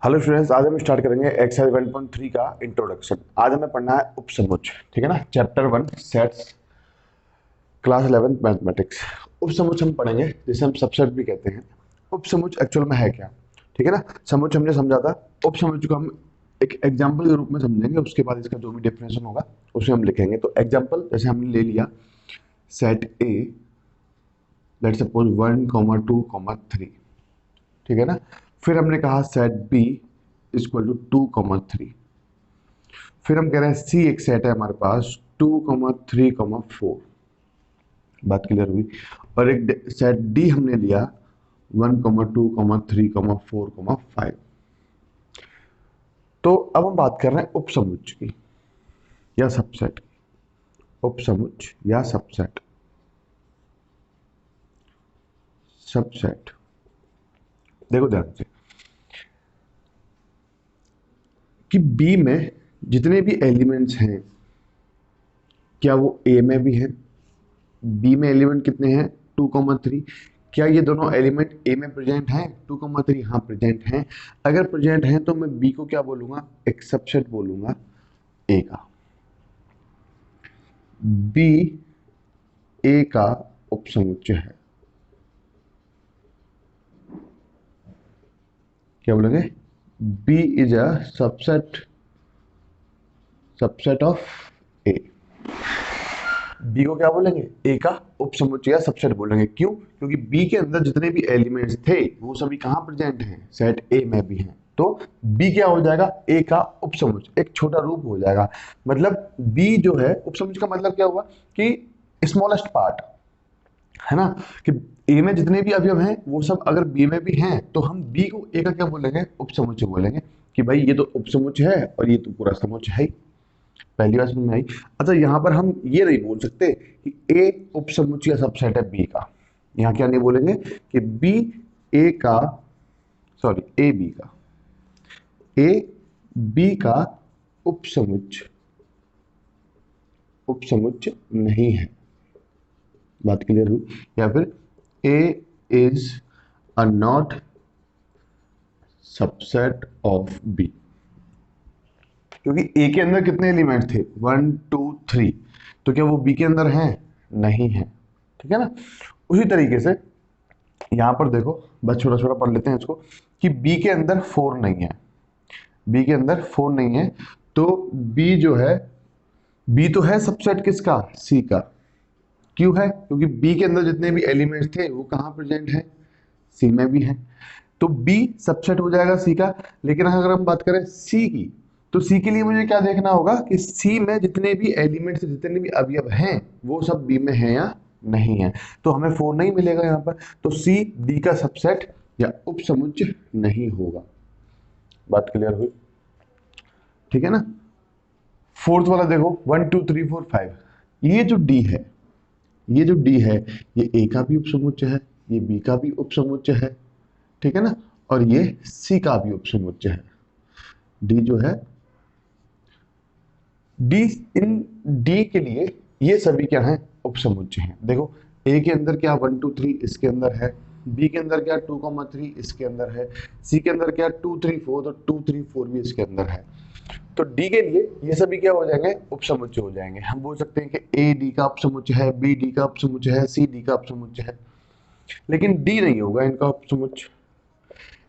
Hello students, आज हम start करेंगे एक्सरसाइज 1.3 का इंट्रोडक्शन। आज हमें पढ़ना है उपसमुच। ठीक है ना। Chapter 1 sets, class 11 mathematics. उपसमुच हम पढ़ेंगे, जिसे हम सबसेट भी कहते हैं। उपसमुच एक्चुअल में है क्या? ठीक है ना। समुच हमने समझा था। उपसमुच को हम एक एग्जाम्पल के रूप में समझेंगे, उसके बाद इसका जो भी डेफिनेशन होगा उसे हम लिखेंगे। तो एग्जाम्पल जैसे हमने ले लिया सेट ए, लेट्स सपोज 1, 2, 3। ठीक है ना। फिर हमने कहा सेट बी इक्वल टू 2, 3। फिर हम कह रहे हैं सी एक सेट है हमारे पास 2, 3, 4। बात क्लियर हुई। और एक सेट डी हमने लिया 1, 2, 3, 4, 5। तो अब हम बात कर रहे हैं उपसमुच की या सबसेट की। उपसमुच या सबसेट। सबसेट देखो ध्यान से कि बी में जितने भी एलिमेंट्स हैं, क्या वो ए में भी हैं? बी में एलिमेंट कितने हैं? 2, 3। क्या ये दोनों एलिमेंट ए में प्रेजेंट हैं? 2, 3 हाँ प्रेजेंट हैं। अगर प्रेजेंट हैं तो मैं बी को क्या बोलूंगा? एक सबसेट बोलूंगा ए का। बी ए का उपसमुच्चय है। क्या बोलेंगे? B is a subset, subset of A. B को क्या बोलेंगे? ए का उपसमुच्चय या सबसेट बोलेंगे। क्यों? क्योंकि बी के अंदर जितने भी एलिमेंट्स थे वो सभी कहां प्रेजेंट हैं? सेट ए में भी हैं। तो बी क्या हो जाएगा? ए का उपसमुच्चय, एक छोटा रूप हो जाएगा। मतलब बी जो है, उपसमुच्चय का मतलब क्या हुआ कि स्मॉलेस्ट पार्ट, है ना। कि ए में जितने भी अवयव हैं वो सब अगर बी में भी हैं तो हम बी को ए का क्या बोलेंगे? उपसमुच्चय बोलेंगे। कि भाई ये तो उपसमुच्चय है और ये तो पूरा समुच्चय है ही। पहली बात समझ में आई। अच्छा, यहां पर हम ये नहीं बोल सकते कि ए उपसमुच्चय सबसेट है बी का। यहां क्या नहीं बोलेंगे कि बी ए का, सॉरी ए बी का, ए बी का उपसमुच्चय, उपसमुच्चय नहीं है। बात क्लियर हुई? या फिर A is a not subset of B. क्योंकि ए के अंदर कितने एलिमेंट थे? 1, 2, 3। तो क्या वो बी के अंदर हैं? नहीं है। ठीक है ना। उसी तरीके से यहां पर देखो, बस छोटा छोटा पढ़ लेते हैं इसको, कि बी के अंदर 4 नहीं है। बी के अंदर 4 नहीं है। तो बी जो है, बी तो है सबसेट किसका? सी का। क्यों है? क्योंकि बी के अंदर जितने भी एलिमेंट्स थे वो कहां प्रेजेंट है? सी में भी है। तो बी सबसेट हो जाएगा सी का। लेकिन अगर हम बात करें सी की, तो सी के लिए मुझे क्या देखना होगा कि सी में जितने भी एलिमेंट्स, जितने भी अवयव हैं वो सब बी में है या नहीं है। तो हमें 4 नहीं मिलेगा यहाँ पर। तो सी डी का सबसेट या उपसमुच्चय नहीं होगा। बात क्लियर हुई? ठीक है ना। फोर्थ वाला देखो 1, 2, 3, 4, 5। ये जो डी है, ये जो डी है, ये ए का भी उपसमुच्चय है, ये बी का भी उपसमुच्चय है। ठीक है ना। और ये सी का भी उपसमुच्चय है। डी जो है, डी, इन डी के लिए ये सभी क्या है? उपसमुच्चय हैं। देखो ए के अंदर क्या 1, 2, 3 इसके अंदर है, बी के अंदर क्या 2, 3 इसके अंदर है, सी के अंदर क्या 2, 3, 4 और 2, 3, 4 भी इसके अंदर है। तो डी के लिए ये सभी क्या हो जाएंगे? उपसमुच्चय हो जाएंगे। हम बोल सकते हैं कि ए डी का उपसमुच्चय है, बी डी का उपसमुच्चय है, सी डी का उपसमुच्चय है। लेकिन डी नहीं होगा इनका उपसमुच्चय।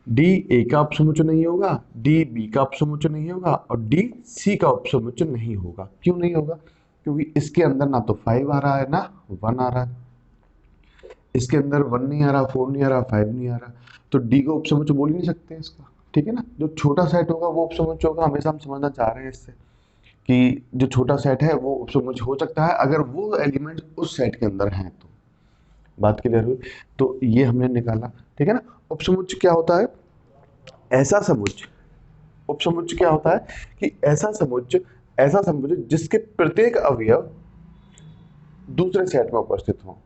डी ए का उपसमुच्चय नहीं होगा, डी बी का उपसमुच्चय नहीं होगा और डी सी का उपसमुच्चय नहीं होगा। क्यों नहीं होगा? क्योंकि इसके अंदर ना तो 5 आ रहा है ना 1 आ रहा है। इसके अंदर 1 नहीं आ रहा, 4 नहीं आ रहा, 5 नहीं आ रहा। तो डी को उपसमुच्चय बोल ही नहीं सकते इसका। ठीक है ना। जो छोटा सेट होगा वो उपसमुच्चय होगा। हमेशा हम समझना चाह रहे हैं इससे कि जो छोटा सेट है वो उपसमुच्चय हो सकता है अगर वो एलिमेंट उस सेट के अंदर हैं तो। बात क्लियर हुई? तो ये हमने निकाला। ठीक है ना। उपसमुच्चय क्या होता है? ऐसा समुच्चय, उपसमुच्चय क्या होता है कि ऐसा समुच्चय, ऐसा समुच्चय जिसके प्रत्येक अवयव दूसरे सेट में उपस्थित हो,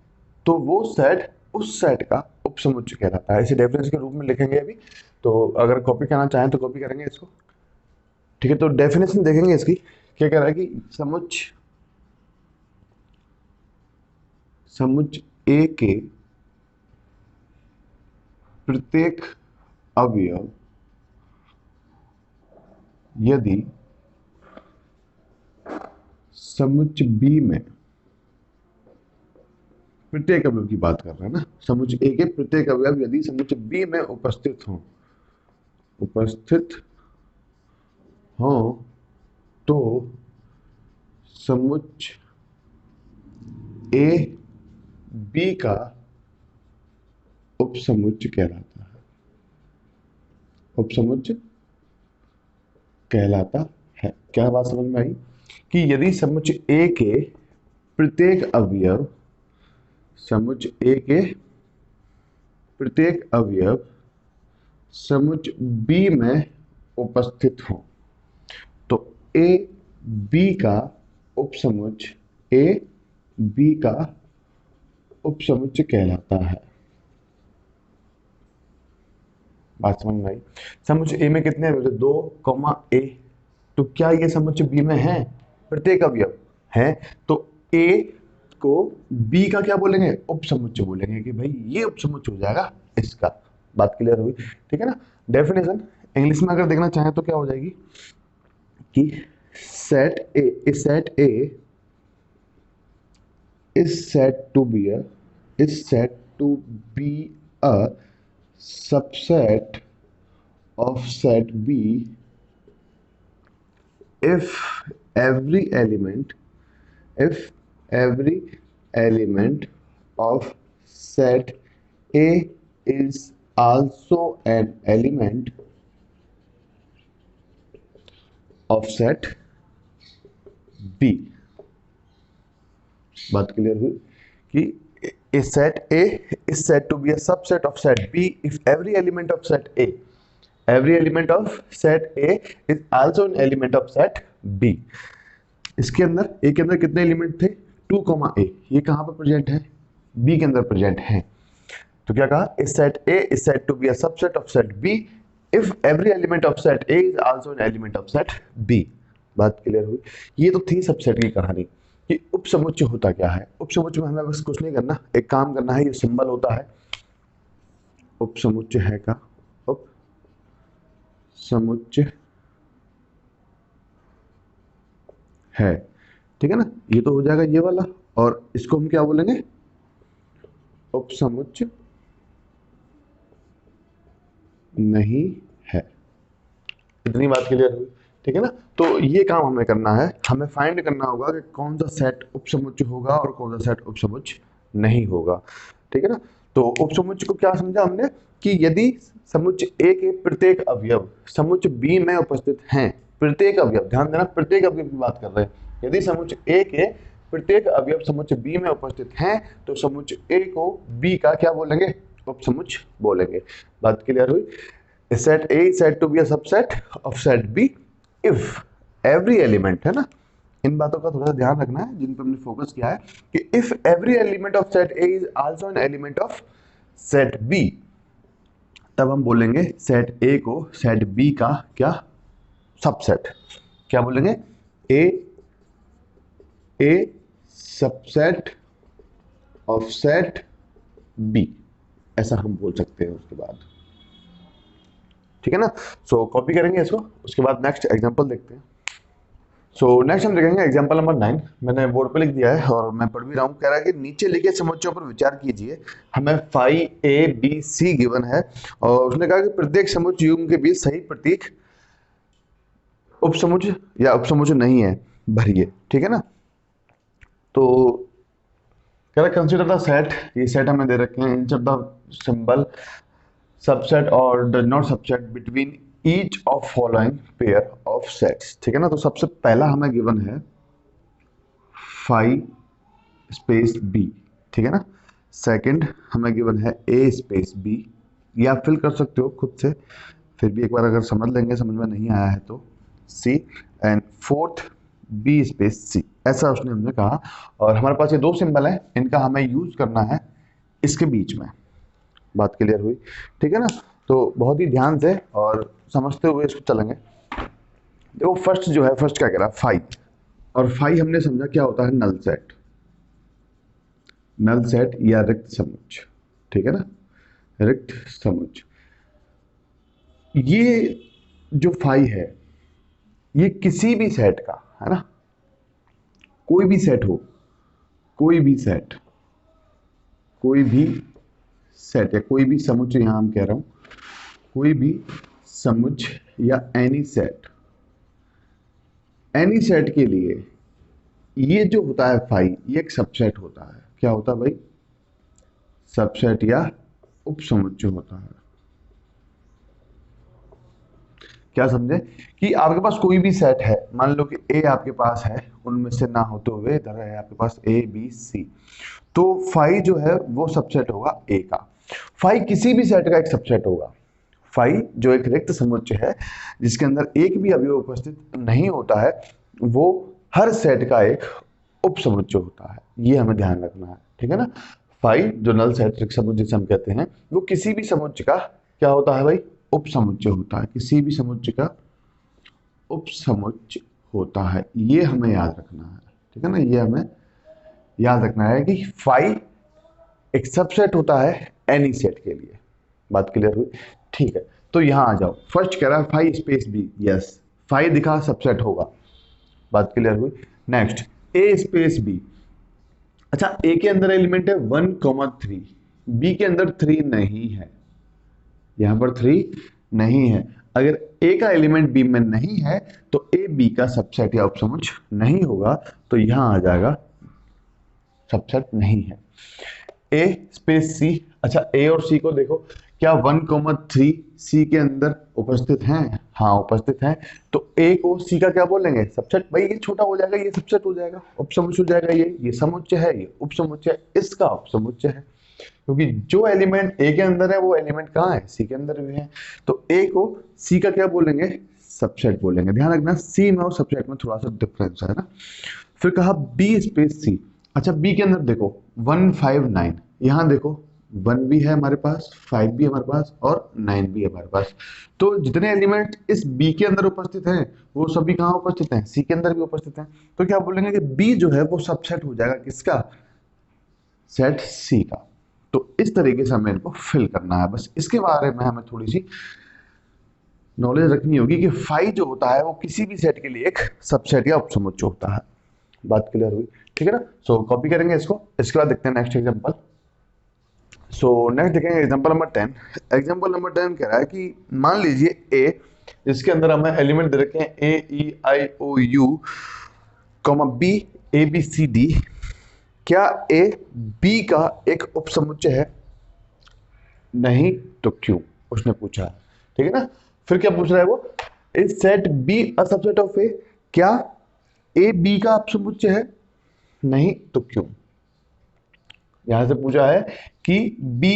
तो वो सेट उस सेट का उपसमुच्चय कहलाता है। इसे डेफिनेशन के रूप में लिखेंगे अभी। तो अगर कॉपी करना चाहें तो कॉपी करेंगे इसको। ठीक है। तो डेफिनेशन देखेंगे इसकी। क्या कह रहा है कि समुच्चय, समुच्चय ए के प्रत्येक अवयव यदि समुच्चय बी में प्रत्येक अवयव की बात कर रहे हैं ना, समुच्चय ए के प्रत्येक अवयव यदि समुच्चय बी में उपस्थित हो तो समुच्चय ए बी का उपसमुच्चय कहलाता है। उपसमुच्चय कहलाता है। क्या बात समझ में आई कि यदि समुच्चय ए के प्रत्येक अवयव, समुच्चय ए के प्रत्येक अवयव समुच्चय बी में उपस्थित हो तो ए बी का उपसमुच्चय, ए बी का उपसमुच्चय कहलाता है। बात समझ में आई। समुच्चय ए में कितने अवयव थे? 2, ए। तो क्या ये समुच्चय बी में है? प्रत्येक अवयव है। तो ए को बी का क्या बोलेंगे? उपसमुच्चय बोलेंगे कि भाई ये उपसमुच्चय हो जाएगा इसका। बात क्लियर हुई? ठीक है ना। डेफिनेशन इंग्लिश में अगर देखना चाहें तो क्या हो जाएगी कि set A is said to be a subset of set B if every element of set A is also an element of set B। बात क्लियर हुई कि a set A is said to be a subset of set B if every element of set A is also an element of set B। इसके अंदर A के अंदर कितने element थे? 2, A। ये कहां पर प्रेजेंट है? B के अंदर प्रेजेंट है। तो क्या कहा? A set A is said to be a subset of set B if every element of set A is also an element of set B। बात क्लियर हुई। ये तो थी सबसेट की कहानी कि उपसमुच्चय होता क्या है। उपसमुच्चय में हमें बस कुछ नहीं करना, एक काम करना है। ये सिंबल होता है उपसमुच्चय है का, उपसमुच्चय है। ठीक है ना। ये तो हो जाएगा ये वाला, और इसको हम क्या बोलेंगे? उपसमुच्चय नहीं है। इतनी बात क्लियर हुई? ठीक है ना। तो ये काम हमें करना है, हमें फाइंड करना होगा कि कौन सा सेट उपसमुच्चय होगा और कौन सा सेट उपसमुच्चय नहीं होगा। ठीक है ना। तो उपसमुच्चय को क्या समझा हमने कि यदि समुच्चय ए के प्रत्येक अवयव समुच्चय बी में उपस्थित हैं, प्रत्येक अवयव, ध्यान देना प्रत्येक अवयव की बात कर रहे हैं। यदि समुच्चय ए के प्रत्येक अवयव समुच्चय बी में उपस्थित हैं तो समुच्चय ए को बी का क्या बोलेंगे? उपसमुच्चय बोलेंगे। बात क्लियर हुई? Set A is said to be a subset of set B if every element, है ना। इन बातों का थोड़ा सा ध्यान रखना है जिन पर हमने फोकस किया है कि if every element of set A is also an element of set B, तब हम बोलेंगे set A को set B का क्या? सबसेट। क्या बोलेंगे? A subset of set B, ऐसा हम बोल सकते हैं उसके बाद। ठीक है ना। सो कॉपी करेंगे इसको, उसके बाद नेक्स्ट एग्जांपल देखते हैं। सो नेक्स्ट हम देखेंगे एग्जांपल नंबर 9। मैंने बोर्ड पे लिख दिया है और मैं पढ़ भी रहा हूँ। कह रहा है कि नीचे लिखे समुच्चयों पर विचार कीजिए। हमें phi A B C given है और उसने कहा कि प्रत्येक समुच्चय युग्म के बीच सही प्रतीक उपसमुच्चय या उपसमुच्चय नहीं है, भरिए। ठीक है ना। तो कह रहा है कंसीडर द सेट, ये सेट हमें दे रखे हैं, इंसर्ट द सिंबल सबसेट और does not subset between each of following pair of sets. ठीक है ना। तो सबसे पहला हमें गिवन है फाई स्पेस बी। ठीक है ना। सेकंड हमें गिवन है ए स्पेस बी, ये आप फिल कर सकते हो खुद से, फिर भी एक बार अगर समझ लेंगे, समझ में नहीं आया है तो सी, एंड फोर्थ बी स्पेस सी, ऐसा उसने हमने कहा। और हमारे पास ये दो सिंबल है, इनका हमें यूज करना है इसके बीच में। बात क्लियर हुई? ठीक है ना। तो बहुत ही ध्यान से और समझते हुए इसको चलेंगे। देखो फर्स्ट जो है, फर्स्ट क्या कह रहा है? फाई, और फाई हमने समझा क्या होता है? नल सेट, नल सेट या रिक्त समुच्चय। ठीक है ना, रिक्त समुच्चय। ये जो फाई है ये किसी भी सेट का है ना, कोई भी सेट हो, कोई भी सेट, कोई भी सेट या कोई भी समुच्चय, यहां हम कह रहा हूं कोई भी समुच्चय या एनी सेट के लिए ये जो होता है फाई, ये एक सबसेट होता है। क्या होता है भाई? सबसेट या उपसमुच्चय होता है। क्या समझे? कि आपके पास कोई भी सेट है, मान लो कि ए आपके पास है, उनमें से ना होते हुए इधर है आपके पास ए बी सी, तो फाई जो है वो सबसेट होगा ए का। फाई किसी भी सेट का एक सबसेट होगा। फाई जो एक रिक्त समुच्चय है जिसके अंदर एक भी अवयव उपस्थित नहीं होता है, वो हर सेट का एक उपसमुच्चय होता है। ये हमें ध्यान रखना है, ठीक है ना। फाई जो नल सेट रिक्त समुच्चय जिसे हम कहते हैं, वो किसी भी समुच्चय का क्या होता है भाई? उपसमुच्चय होता है। किसी भी समुच्चय का उपसमुच्चय होता है, ये हमें याद रखना है, ठीक है ना। ये हमें याद रखना है कि फाई एक सबसेट होता है एनी सेट के लिए। बात क्लियर हुई? ठीक है, तो यहां आ जाओ। फर्स्ट कह रहा है phi space B, yes phi दिखा सबसेट होगा। बात क्लियर हुई? Next A space B. अच्छा, ए के अंदर एलिमेंट है 1,3, बी के अंदर 3 नहीं है, यहां पर 3 नहीं है। अगर ए का एलिमेंट बी में नहीं है तो ए बी का सबसेट या उपसमुच्चय नहीं होगा, तो यहां आ जाएगा सबसेट नहीं है। ए स्पेस सी। अच्छा, ए और सी को देखो, क्या 1,3 सी के अंदर उपस्थित हैं? हाँ उपस्थित हैं। तो ए को सी का क्या बोलेंगे? सबसेट। भाई ये छोटा हो जाएगा, ये सबसेट हो जाएगा, उपसमुच्चय हो जाएगा। ये समुच्चय है, ये उपसमुच्चय है, इसका उपसमुच्चय है, क्योंकि जो एलिमेंट ए के अंदर है वो एलिमेंट कहाँ है? सी के अंदर भी है। तो ए को सी का क्या बोलेंगे? सबसेट बोलेंगे। ध्यान रखना, सी में और सबसेट में थोड़ा सा डिफरेंस है ना। फिर कहा बी स्पेस सी। अच्छा, बी के अंदर देखो 159, यहां देखो 1 भी है हमारे पास, 5 भी हमारे पास और 9 भी है हमारे पास। तो जितने एलिमेंट इस बी के अंदर उपस्थित हैं वो सभी कहाँ उपस्थित हैं? सी के अंदर भी उपस्थित हैं। तो क्या बोलेंगे कि बी जो है वो सबसेट हो जाएगा किसका? सेट सी का। तो इस तरीके से हमें इनको फिल करना है। बस इसके बारे में हमें थोड़ी सी नॉलेज रखनी होगी कि फाई जो होता है वो किसी भी सेट के लिए एक सबसेट या उपसमुच्चय होता है। बात क्लियर हुई? ठीक है ना। सो कॉपी करेंगे इसको, इसके बाद देखते हैं नेक्स्ट एग्जांपल। सो नेक्स्ट देखेंगे एग्जांपल नंबर 10। एग्जांपल नंबर 10 कह रहा है कि मान लीजिए ए, इसके अंदर हमें एलिमेंट दे रखे हैं A E I O U comma B A B C D. क्या ए बी का एक उपसमुच्चय है? नहीं, तो क्यों? उसने पूछा, ठीक है ना। फिर क्या पूछ रहा है वो? Is set B a subset of A? क्या ए बी का उपसमुच्चय है? नहीं, तो क्यों? यहां से पूछा है कि B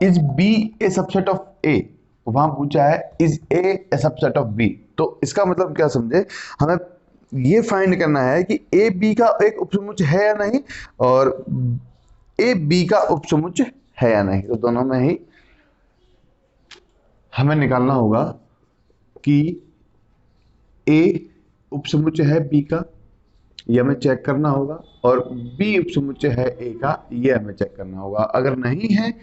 is B A subset of A, वहां पूछा है is A A subset of B. तो इसका मतलब क्या समझे, हमें ये फाइंड करना है कि ए बी का एक उपसमुच्चय है या नहीं, और ए बी का उपसमुच्चय है या नहीं। तो दोनों में ही हमें निकालना होगा कि ए उपसमुच्चय है बी का, ये हमें चेक करना होगा, और बी उपसमुच्चय है ए का, ये हमें चेक करना होगा। अगर नहीं है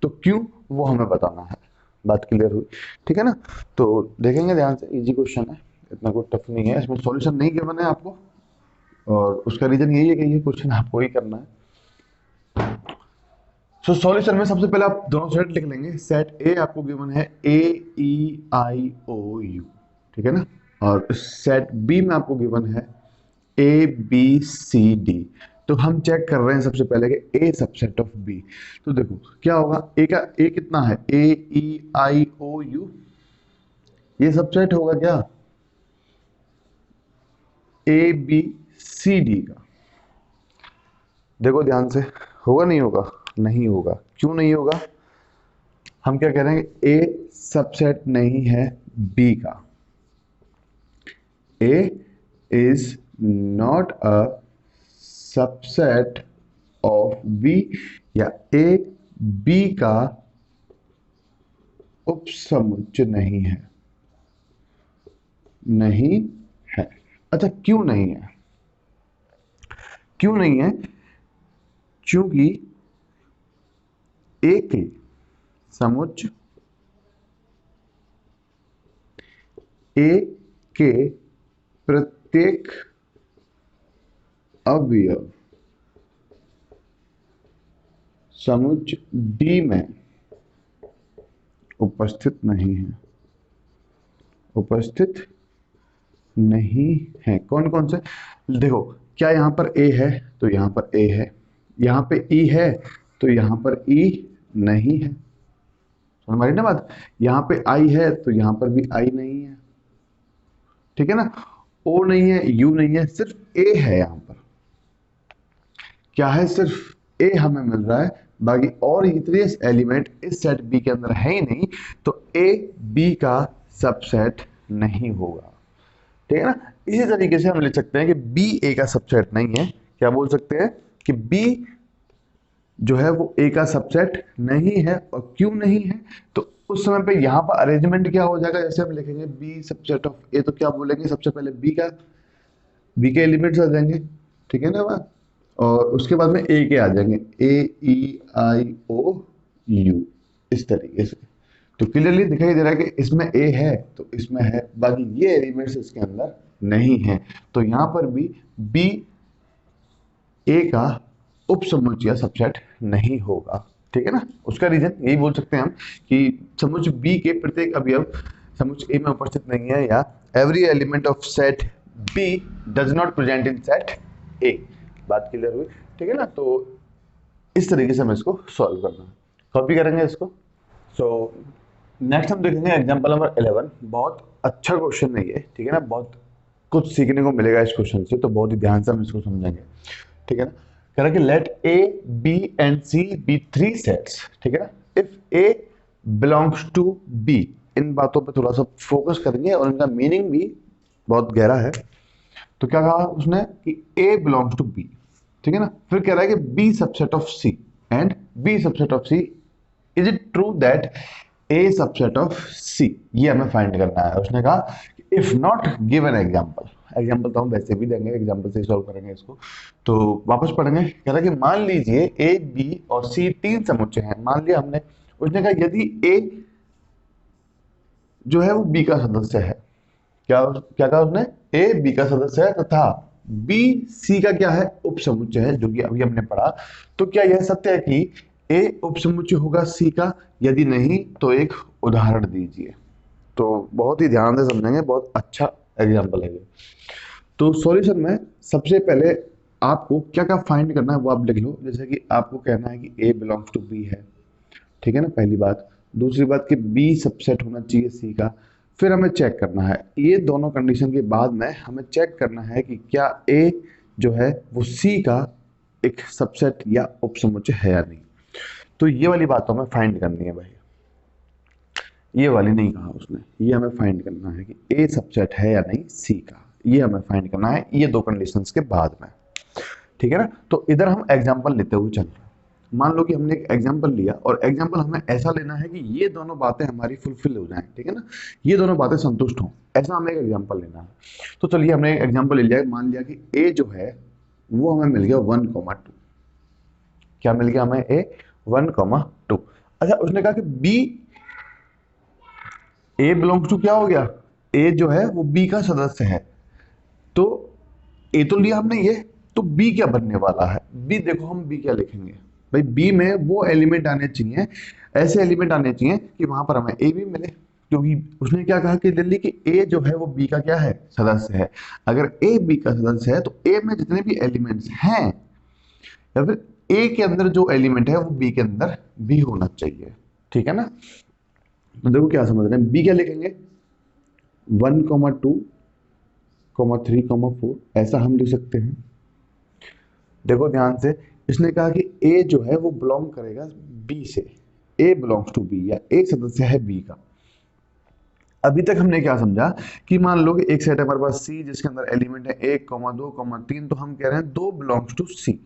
तो क्यों, वो हमें बताना है। बात क्लियर हुई? ठीक है ना। तो देखेंगे ध्यान से, इजी क्वेश्चन है, इतना कोई टफ नहीं है, इसमें सॉल्यूशन नहीं गिवन है आपको, और उसका रीजन यही है कि ये क्वेश्चन आपको ही करना है। सो सॉल्यूशन में सबसे पहले आप दोनों सेट लिख लेंगे। सेट ए आपको गिवन है ए ई आई ओ यू, ठीक है ना, और सेट बी में आपको गिवन है ए बी सी डी। तो हम चेक कर रहे हैं सबसे पहले कि ए सबसेट ऑफ बी। तो देखो क्या होगा, ए का ए कितना है? ए ई आई ओ यू, ये सबसेट होगा क्या? ए बी सी डी का। देखो ध्यान से, होगा नहीं होगा? नहीं होगा। क्यों नहीं होगा? हम क्या कह रहे हैं? ए सबसेट नहीं है बी का। A is not a subset of B, या ए बी का उपसमुच्चय नहीं है। नहीं है। अच्छा, क्यों नहीं है? क्यों नहीं है? क्योंकि ए के समुच्चय ए के प्रत्येक अवयव समुच्चय डी में उपस्थित नहीं है, उपस्थित नहीं है। कौन कौन से? देखो, क्या यहां पर ए है तो यहां पर ए है, यहां पे ई है तो यहां पर ई नहीं है, समझ में आई ना बात? यहां पे आई है तो यहां पर भी आई नहीं है, ठीक है ना? ओ नहीं है, यू नहीं है, सिर्फ ए है। यहां पर क्या है? सिर्फ ए हमें मिल रहा है, बाकी और इतने एलिमेंट इस सेट बी के अंदर है ही नहीं, तो ए बी का सबसेट नहीं होगा, ठीक है ना? इसी तरीके से हम लिख सकते हैं कि बी ए का सबसेट नहीं है। क्या बोल सकते हैं कि बी जो है वो ए का सबसेट नहीं है। और क्यों नहीं है? तो उस समय पे यहाँ पर अरेंजमेंट क्या हो जाएगा? जैसे हम लिखेंगे बी सबसेट ऑफ ए, तो क्या बोलेंगे? सबसे पहले बी के एलिमेंट्स आ जाएंगे, ठीक है ना बात? और उसके बाद में ए के आ जाएंगे, ए ई आई ओ यू, इस तरीके से। तो क्लियरली दिखाई दे रहा है कि इसमें ए है तो इसमें है, बाकी ये एलिमेंट्स इसके अंदर नहीं है। तो यहाँ पर भी बी ए का उपसमुच्चय या सबसेट नहीं होगा, ठीक है ना? उसका रीजन यही बोल सकते हैं हम कि समुच्चय बी के प्रत्येक अवयव समुच्चय ए में उपस्थित नहीं है, या every element of set B does not present in set A. बात क्लियर हुई, ठीक है ना? तो इस तरीके से हमें इसको सॉल्व करना है, कॉपी करेंगे इसको। सो नेक्स्ट हम देखेंगे एग्जांपल नंबर 11। बहुत अच्छा क्वेश्चन है ये, ठीक है ना? बहुत कुछ सीखने को मिलेगा इस क्वेश्चन से, तो बहुत ही ध्यान से हम इसको समझेंगे, ठीक है ना? कह रहा है कि let A B and C be three sets, ठीक है ना? If A belongs to B, इन बातों पे थोड़ा सा फोकस करेंगे और इनका मीनिंग भी बहुत गहरा है। तो क्या कहा उसने कि ए बिलोंग्स टू बी, ठीक है ना? फिर कह रहा है कि B subset of C and B subset of C, is it true that A subset of C? ये हमें फाइंड करना है। उसने कहा if not give an example. Example तो हम वैसे भी देंगे, एग्जांपल से सॉल्व करेंगे इसको। तो वापस पढ़ेंगे। कह रहा है कि मान लीजिए ए बी और सी तीन समुच्चय हैं, मान लिया हमने। उसने कहा यदि ए जो है वो बी का सदस्य है, क्या क्या कहा उसने? ए बी का सदस्य है तथा बी सी का क्या है? उपसमुच्चय है, जो कि अभी हमने पढ़ा। तो क्या यह सत्य है कि ए उपसमुच्चय होगा सी का? यदि नहीं तो एक उदाहरण दीजिए। तो बहुत ही ध्यान से समझेंगे, बहुत अच्छा एग्जाम्पल है ये। तो सॉल्यूशन में सबसे पहले आपको क्या क्या फाइंड करना है वो आप लिख लो। जैसे कि आपको कहना है कि ए बिलोंग्स टू बी है, ठीक है ना? पहली बात। दूसरी बात कि बी सबसेट होना चाहिए सी का। फिर हमें चेक करना है, ये दोनों कंडीशन के बाद में हमें चेक करना है कि क्या ए जो है वो सी का एक सबसेट या उपसमुच्चय है या नहीं। तो ये वाली बात हमें फाइंड करनी है भाई, ये वाली नहीं कहा उसने, ये हमें फाइंड करना है कि ए सबसेट है या नहीं सी का, ये हमें फाइंड करना है ये दो कंडीशंस के बाद में, ठीक है ना? तो इधर हम एग्जांपल लेते हुए चल रहे हैं। मान लो कि हमने एक एग्जांपल लिया और एग्जांपल हमें ऐसा लेना है कि ये दोनों बातें हमारी फुलफिल हो जाएं, ठीक है ना? ये दोनों बातें संतुष्ट हों, ऐसा हमें एक एग्जांपल लेना है। तो चलिए हमने एक एग्जांपल ले लिया। मान लिया कि ए जो है वो हमें मिल गया 1,2। क्या मिल गया हमें? ए 1,2। अच्छा, उसने कहा कि बी ए बिलोंग्स टू क्या हो गया? ए जो है वो बी का सदस्य है। तो ए तो लिया हमने ये, तो बी क्या बनने वाला है? बी देखो हम बी क्या लिखेंगे भाई? बी में वो एलिमेंट आने चाहिए, ऐसे एलिमेंट आने चाहिए कि वहां पर हमें ए भी मिले, क्योंकि उसने क्या कहा कि दिल्ली की ए जो है वो बी का क्या है? सदस्य है। अगर ए बी का सदस्य है तो ए में जितने भी एलिमेंट्स हैं या फिर ए के अंदर जो एलिमेंट है वो बी के अंदर भी होना चाहिए, ठीक है ना? तो देखो क्या समझ रहे हैं, बी क्या लिखेंगे? 1,2, 3, 4, ऐसा हम लिख सकते हैं। देखो ध्यान से, इसने कहा कि ए जो है वो बिलोंग करेगा बी से, ए बिलोंग्स टू बी, या ए सदस्य है बी का। अभी तक हमने क्या समझा कि मान लो कि एक सेट है हमारे पास सी, जिसके अंदर एलिमेंट है 1, 2, 3, तो हम कह रहे हैं 2 belongs to C,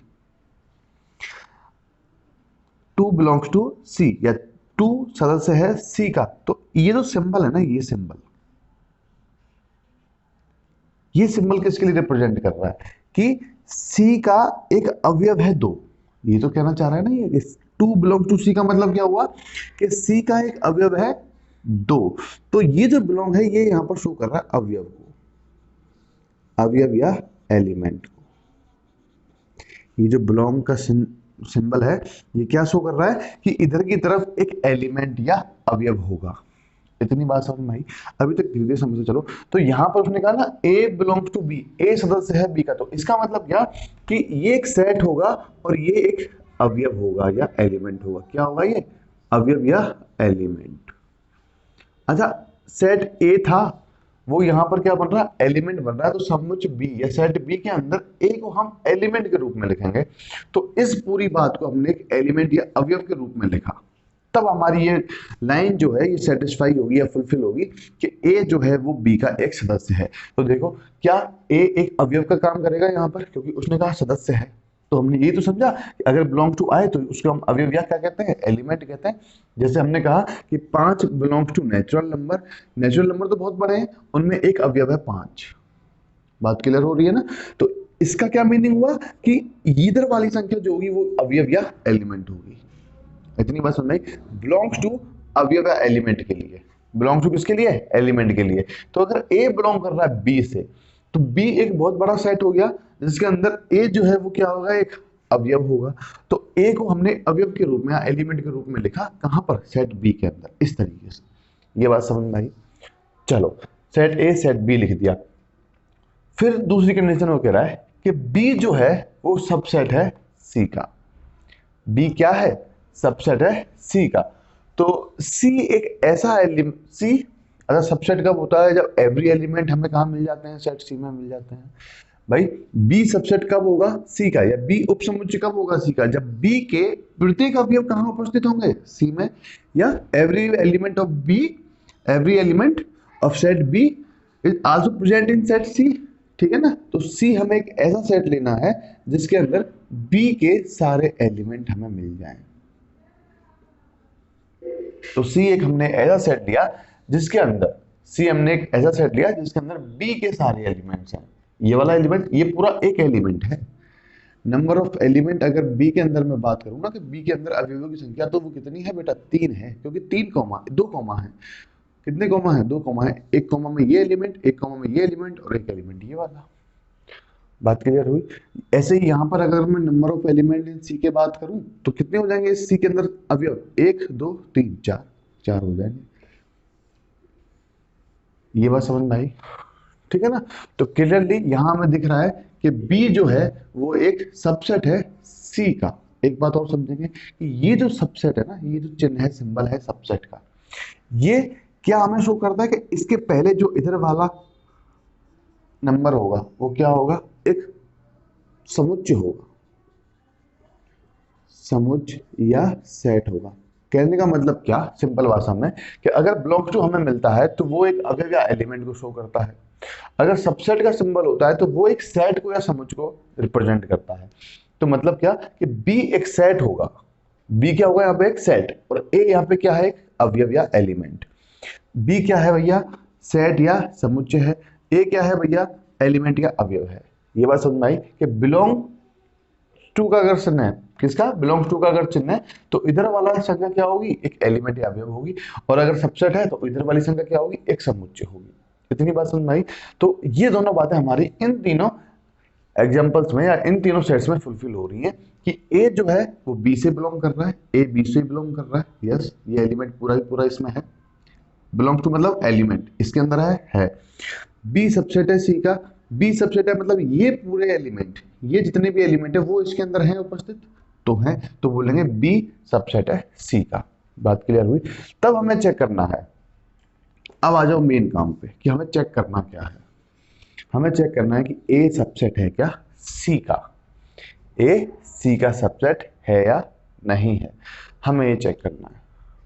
2 belongs to C, या 2 सदस्य है सी का। तो ये जो सिंबल है ना, ये सिंबल किसके लिए रिप्रेजेंट कर रहा है? कि सी का एक अवयव है 2। ये तो कहना चाह रहा है ना ये कि 2 बिलोंग्स टू सी का मतलब क्या हुआ कि सी का एक अवयव है 2। तो ये जो बिलोंग है ये यहां पर शो कर रहा है अवयव को, अवयव या एलिमेंट को। ये जो बिलोंग का सिंबल है ये क्या शो कर रहा है कि इधर की तरफ एक एलिमेंट या अवयव होगा। इतनी बात समझ में आई? अभी तक धीरे धीरे समझते चलो। तो यहां पर उसने कहा ना ए बिलोंग्स टू बी, ए सदस्य है बी का, तो इसका मतलब क्या कि ये एक सेट होगा और ये एक अवयव होगा या एलिमेंट होगा। क्या होगा ये? अवयव या एलिमेंट। अच्छा, सेट ए था, वो यहां पर क्या बन रहा है? एलिमेंट बन रहा है। तो समुच्चय बी या सेट बी के अंदर ए को हम एलिमेंट के रूप में लिखेंगे। तो इस पूरी बात को हमने एक एलिमेंट या अवयव के रूप में लिखा, तब हमारी ये लाइन जो है ये सेटिस्फाई होगी या फुलफिल होगी कि ए जो है वो बी का एक सदस्य है। तो देखो, क्या ए एक अवयव का काम करेगा यहाँ पर, क्योंकि उसने कहा सदस्य है। तो हमने ये तो समझा कि अगर बिलोंग टू आए तो उसको हम अवयव या क्या कहते हैं? एलिमेंट कहते हैं। जैसे हमने कहा कि 5 belongs to natural number. Natural number तो बहुत बड़े हैं, उनमें एक अवयव है 5। बात क्लियर हो रही है ना? तो इसका क्या मीनिंग हुआ कि इधर वाली संख्या जो होगी वो अवयव या एलिमेंट होगी। इतनी बात समझ में? बिलोंग्स टू अवयव या एलिमेंट के लिए। बिलोंग्स टू किसके लिए? एलिमेंट के लिए। तो अगर ए बिलोंग कर रहा है बी से, तो बी एक बहुत बड़ा सेट हो गया जिसके अंदर ए जो है वो क्या होगा? एक अवयव होगा। तो ए को हमने अवयव के रूप में या एलिमेंट के रूप में लिखा, कहां पर? सेट बी के अंदर, इस तरीके से। ये बात समझ में आई? चलो, सेट ए सेट बी लिख दिया। फिर दूसरी कंडीशन वो कह रहा है कि बी जो है वो सबसेट है सी का। बी क्या है? सबसेट है सी का। तो सी एक ऐसा एलिमेंट, सी अगर सबसेट कब होता है? जब एवरी एलिमेंट हमें कहाँ मिल जाते हैं? सेट सी में मिल जाते हैं। भाई बी सबसेट कब होगा? सी का। या बी उपसमुच्चय कब होगा? सी का। जब बी के प्रत्येक अवयव कहाँ उपस्थित होंगे? सी में। या every element of B, every element of set B is also present in set C. ठीक है ना? तो सी हमें एक ऐसा सेट लेना है जिसके अंदर बी के सारे एलिमेंट हमें मिल जाएं। तो सी एक हमने ऐसा सेट लिया जिसके अंदर, सी हमने एक ऐसा सेट लिया जिसके अंदर बी के सारे एलिमेंट्स हैं। ये वाला एलिमेंट, ये पूरा एक एलिमेंट है। नंबर ऑफ एलिमेंट अगर बी के अंदर मैं बात करूं ना कि बी के अंदर अवयवों की संख्या, तो वो कितनी है बेटा? 3 है, क्योंकि 3 कॉमा 2 कॉमा है। कितने कॉमा है? 2 कॉमा है। एक कॉमा में ये एलिमेंट, एक कॉमा में ये एलिमेंट और एक एलिमेंट ये वाला। बात क्लियर हुई? ऐसे ही यहां पर अगर मैं नंबर ऑफ एलिमेंट इन सी के बात करूं तो कितने हो जाएंगे इस सी के अंदर अवयव? 1 2 3 4, 4 हो जाएंगे। ये बात समझ में आई? ठीक है ना? तो क्लियरली यहां हमें दिख रहा है कि बी जो है वो एक सबसेट है सी का। एक बात और समझेंगे कि ये जो सबसेट है ना, ये जो चिन्ह है, सिंबल है सबसेट का, ये क्या हमें शो करता है कि इसके पहले जो इधर वाला नंबर होगा वो क्या होगा? एक समुच्चय होगा, समुच्चय या सेट होगा। कहने का मतलब क्या? सिंपल भाषा में कि अगर बिलोंग्स टू हमें मिलता है तो वो एक अवयव या एलिमेंट को शो करता है। अगर सबसेट का सिंबल होता है तो वो एक सेट को या समुच्चय को रिप्रेजेंट करता है। तो मतलब क्या कि बी एक सेट होगा। बी क्या होगा? यहाँ पे एक सेट, और ए यहाँ पे क्या है? एक अवयव या एलिमेंट। बी क्या है भैया? सेट या समुच्चय है। ए क्या है भैया? एलिमेंट या अवयव है। ये बात समझ में आई कि बिलोंग टू का अगर चिन्ह है, किसका? बिलोंग्स टू का अगर चिन्ह है, तो इधर वाला संख्या क्या होगी? एक एलिमेंट या अवयव होगी। और अगर सबसेट है तो इधर वाली संख्या क्या होगी? एक समुच्चय होगी। इतनी बात समझ में आई? तो ये दोनों बातें हमारी इन तीनों एग्जांपल्स में या इन तीनों सेट्स में फुलफिल हो रही है कि ए जो है वो बी से बिलोंग कर रहा है, ए बी से बिलोंग कर रहा है। यस, ये एलिमेंट पूरा ही पूरा इसमें है। बिलोंग टू मतलब एलिमेंट इसके अंदर है। बी सबसेट है सी का। बी सबसेट है मतलब ये पूरे एलिमेंट, ये जितने भी एलिमेंट है वो इसके अंदर हैं उपस्थित, तो है, तो बोलेंगे बी सबसेट है सी का। बात क्लियर हुई? तब हमें चेक करना है। अब आ जाओ मेन काम पे कि हमें चेक करना क्या है। हमें चेक करना है कि ए सबसेट है क्या सी का? ए सी का सबसेट है या नहीं है, हमें ये चेक करना है।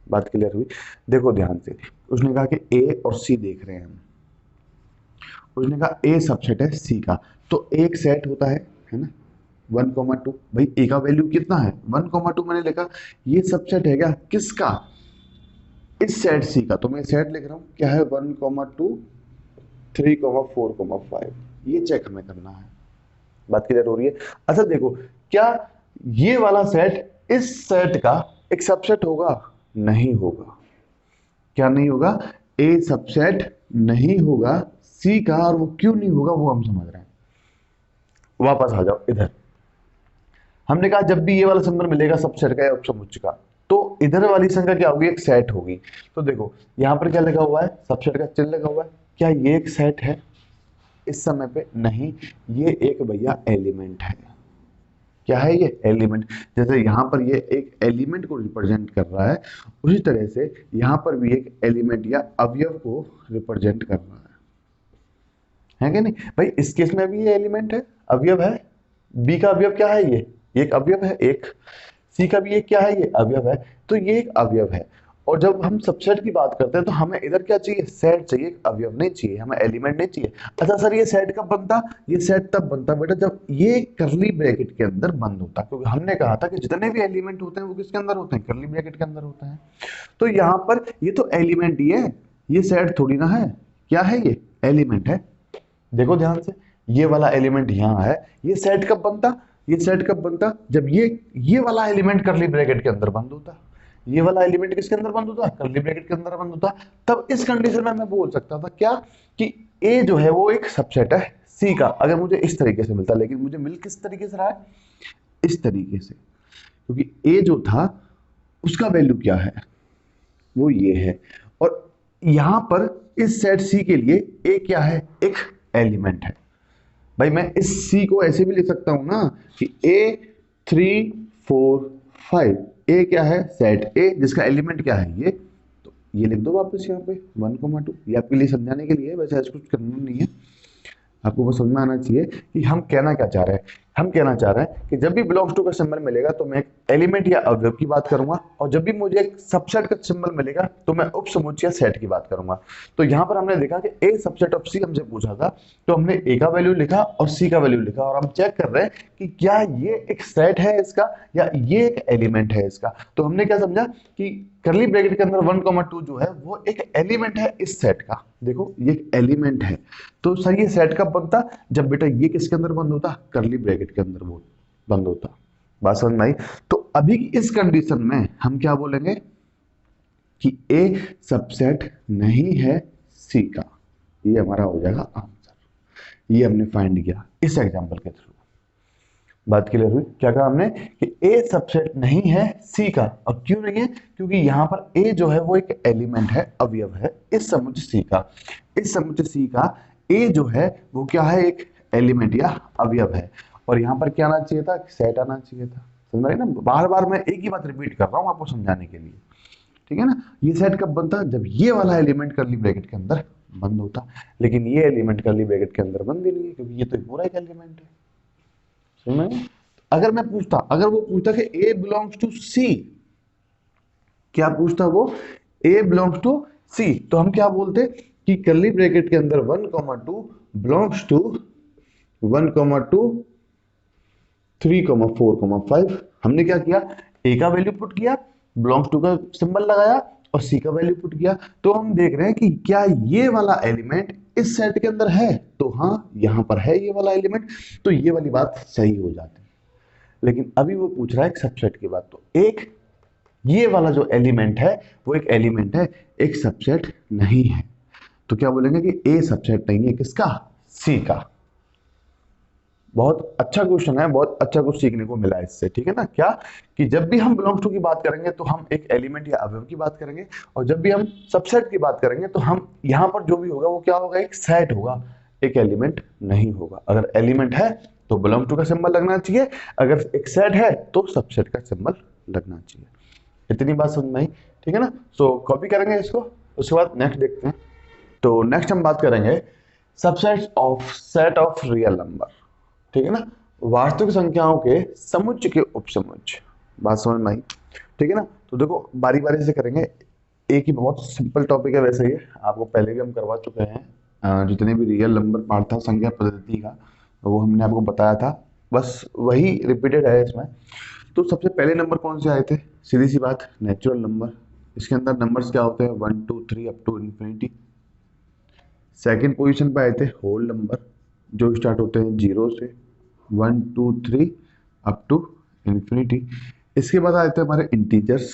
बात क्लियर हुई? देखो ध्यान से, उसने कहा कि ए और सी देख रहे हैं हम। उसने कहा ए सबसेट है सी का, तो एक सेट होता है ना 1,2। भाई ए का वैल्यू कितना है? 1,2 मैंने लिखा। ये सबसेट है क्या? किसका? इस सेट सी का। तो मैं सेट लिख रहा हूं क्या है? 1,2 3,4,5। ये चेक हमें करना है। बात क्लियर हो रही है? अच्छा देखो, क्या ये वाला सेट इस सेट का एक सबसेट होगा? नहीं होगा। क्या नहीं होगा? ए सबसेट नहीं होगा सी का, और वो क्यों नहीं होगा वो हम समझ रहे हैं। वापस आ जाओ इधर। हमने कहा जब भी ये वाला सिंबल मिलेगा सबसेट का या उपसमुच्चय का, तो इधर वाली संख्या क्या होगी, एक सेट होगी। तो देखो यहाँ पर क्या लगा हुआ है, सबसेट का चिन्ह लगा हुआ है। क्या ये एक सेट है इस समय पे? नहीं, ये एक भैया एलिमेंट है। क्या है ये? एलिमेंट। जैसे यहाँ पर ये एक एलिमेंट को रिप्रेजेंट कर रहा है, उसी तरह से यहाँ पर भी एक एलिमेंट या अवयव को रिप्रेजेंट कर रहा है कि नहीं भाई? इस केस में भी ये एलिमेंट है, अवयव है। बी का अवयव क्या है? ये एक अवयव है एक। सी का भी एक क्या है? ये अवयव है। तो ये एक अवयव है। और जब हम सबसेट की बात करते हैं तो हमें इधर क्या चाहिए? सेट चाहिए, अवयव नहीं चाहिए, हमें एलिमेंट नहीं चाहिए। अच्छा सर ये सेट कब बनता? ये सेट तब बनता बेटा जब ये करली ब्रैकेट के अंदर बंद होता, क्योंकि हमने कहा था कि जितने भी एलिमेंट होते हैं वो किसके अंदर होते हैं? करली ब्रैकेट के अंदर होते हैं। तो यहाँ पर ये तो एलिमेंट ही है, ये सेट थोड़ी ना है। क्या है? ये एलिमेंट है। देखो ध्यान से, ये वाला एलिमेंट यहाँ है, ये सेट कब बनता? ये सेट कब बनता? जब ये वाला एलिमेंट करली ब्रैकेट के अंदर बंद होता। ये वाला एलिमेंट किसके अंदर बंद होता? करली ब्रैकेट के अंदर बंद होता। तब इस कंडीशन में मैं बोल सकता था क्या कि ए जो है वो एक सबसेट है सी का, अगर मुझे इस तरीके से मिलता। लेकिन मुझे मिल किस तरीके से रहा है? इस तरीके से, क्योंकि ए जो था उसका वैल्यू क्या है? वो ये है। और यहां पर इस सेट सी के लिए ए क्या है? एक एलिमेंट है। भाई मैं इस सी को ऐसे भी लिख सकता हूं ना कि ए 3 4 5, ए क्या है? सेट ए, जिसका एलिमेंट क्या है? ये। तो ये लिख दो वापस यहाँ पे 1,2। ये आपके लिए समझाने के लिए, वैसे ऐसा कुछ करना नहीं है, आपको बस समझ में आना चाहिए कि हम कहना क्या चाह रहे हैं। हम कहना चाह रहे हैं कि जब भी बिलोंग्स टू का सिंबल मिलेगा तो मैं एक एलिमेंट या अवयव की बात करूंगा, और जब भी मुझे एक सबसेट का सिंबल मिलेगा तो मैं उपसमुच्चय या सेट की बात करूंगा। तो यहाँ पर हमने देखा कि ए सबसेट ऑफ सी हमसे पूछा था, तो हमने ए का वैल्यू लिखा और सी का वैल्यू लिखा, और हम चेक कर रहे हैं कि क्या ये एक सेट है इसका या ये एक एलिमेंट है इसका। तो हमने क्या समझा कि करली ब्रैकेट के अंदर 1,2 जो है वो एक एलिमेंट है इस सेट का। देखो ये एक एलिमेंट है। तो सर ये सेट कब बनता? जब बेटा ये किसके अंदर बंद होता? करली ब्रैकेट के अंदर वो बंद होता। बात समझ में आई? तो अभी इस कंडीशन में हम क्या बोलेंगे कि ए सबसेट नहीं है सी का। ये हमारा हो जाएगा आंसर। ये हमने फाइंड किया इस एग्जांपल के थ्रू। बात क्लियर हुई? क्या कहा हमने कि ए सबसेट नहीं है सी का। और क्यों नहीं है? क्योंकि यहां पर ए जो है वो एक एलिमेंट है, अवयव है इस समुच्चय सी का। इस समुच्चय सी का ए जो है वो क्या है? एक एलिमेंट या अवयव है। और यहां पर क्या आना चाहिए था? सेट आना चाहिए था। समझ रहे ना? बार बार मैं एक ही बात रिपीट कर रहा हूं आपको समझाने के लिए, ठीक है ना? ये सेट कब बनता? जब ये वाला एलिमेंट करली ब्रैकेट के अंदर बंद होता। लेकिन ये एलिमेंट करली ब्रैकेट के अंदर बंद ही नहीं है, क्योंकि ये तो पूरा एक एलिमेंट है। समझ में? अगर मैं पूछता, अगर वो पूछता कि ए बिलोंग्स टू सी, क्या पूछता वो? ए बिलोंग्स टू सी, तो हम क्या बोलते कि करली ब्रैकेट के अंदर 1,2 बिलोंग्स टू 1,2 3,4,5। हमने क्या किया? ए का वैल्यू पुट किया, बिलोंग्स टू का सिंबल लगाया और सी का वैल्यू पुट किया। तो हम देख रहे हैं कि क्या ये वाला एलिमेंट इस सेट के अंदर है? तो हाँ यहां पर है ये वाला एलिमेंट, तो ये वाली बात सही हो जाती है। लेकिन अभी वो पूछ रहा है एक सबसेट की बात। तो एक ये वाला जो एलिमेंट है वो एक एलिमेंट है, एक सबसेट नहीं है। तो क्या बोलेंगे कि ए सबसेट नहीं है किसका? सी का। बहुत अच्छा क्वेश्चन है, बहुत अच्छा कुछ सीखने को मिला इससे, ठीक है ना? क्या कि जब भी हम बिलोंग्स टू की बात करेंगे तो हम एक एलिमेंट या अवयव की बात करेंगे, और जब भी हम सबसेट की बात करेंगे तो हम यहां पर जो भी होगा वो क्या होगा? एक सेट होगा, एक एलिमेंट नहीं होगा। अगर एलिमेंट है तो बिलोंग टू का सिंबल लगना चाहिए, अगर एक सेट है तो सबसेट का सिंबल लगना चाहिए। इतनी बात समझ में आई? ठीक है ना? सो कॉपी करेंगे इसको, उसके बाद नेक्स्ट देखते हैं। तो नेक्स्ट हम बात करेंगे subset of set of real number, ठीक है ना? वास्तविक संख्याओं के समुच्चय के उपसमुच्चय। बात समझ में आई? ठीक है ना? तो देखो बारी बारी से करेंगे, एक ही बहुत सिंपल टॉपिक है वैसे ये, आपको पहले भी हम करवा चुके हैं। जितने भी रियल नंबर पार्ट था संख्या पद्धति का वो हमने आपको बताया था, बस वही रिपीटेड है इसमें। तो सबसे पहले नंबर कौन से आए थे? सीधी सी बात, नेचुरल नंबर। इसके अंदर नंबर्स क्या होते हैं? 1 2 3 up to infinity. Second position पे आए थे होल नंबर, जो स्टार्ट होते हैं 0 से, 1 2 3 अप टू इन्फिनिटी। इसके बाद आए थे हमारे इंटीजर्स,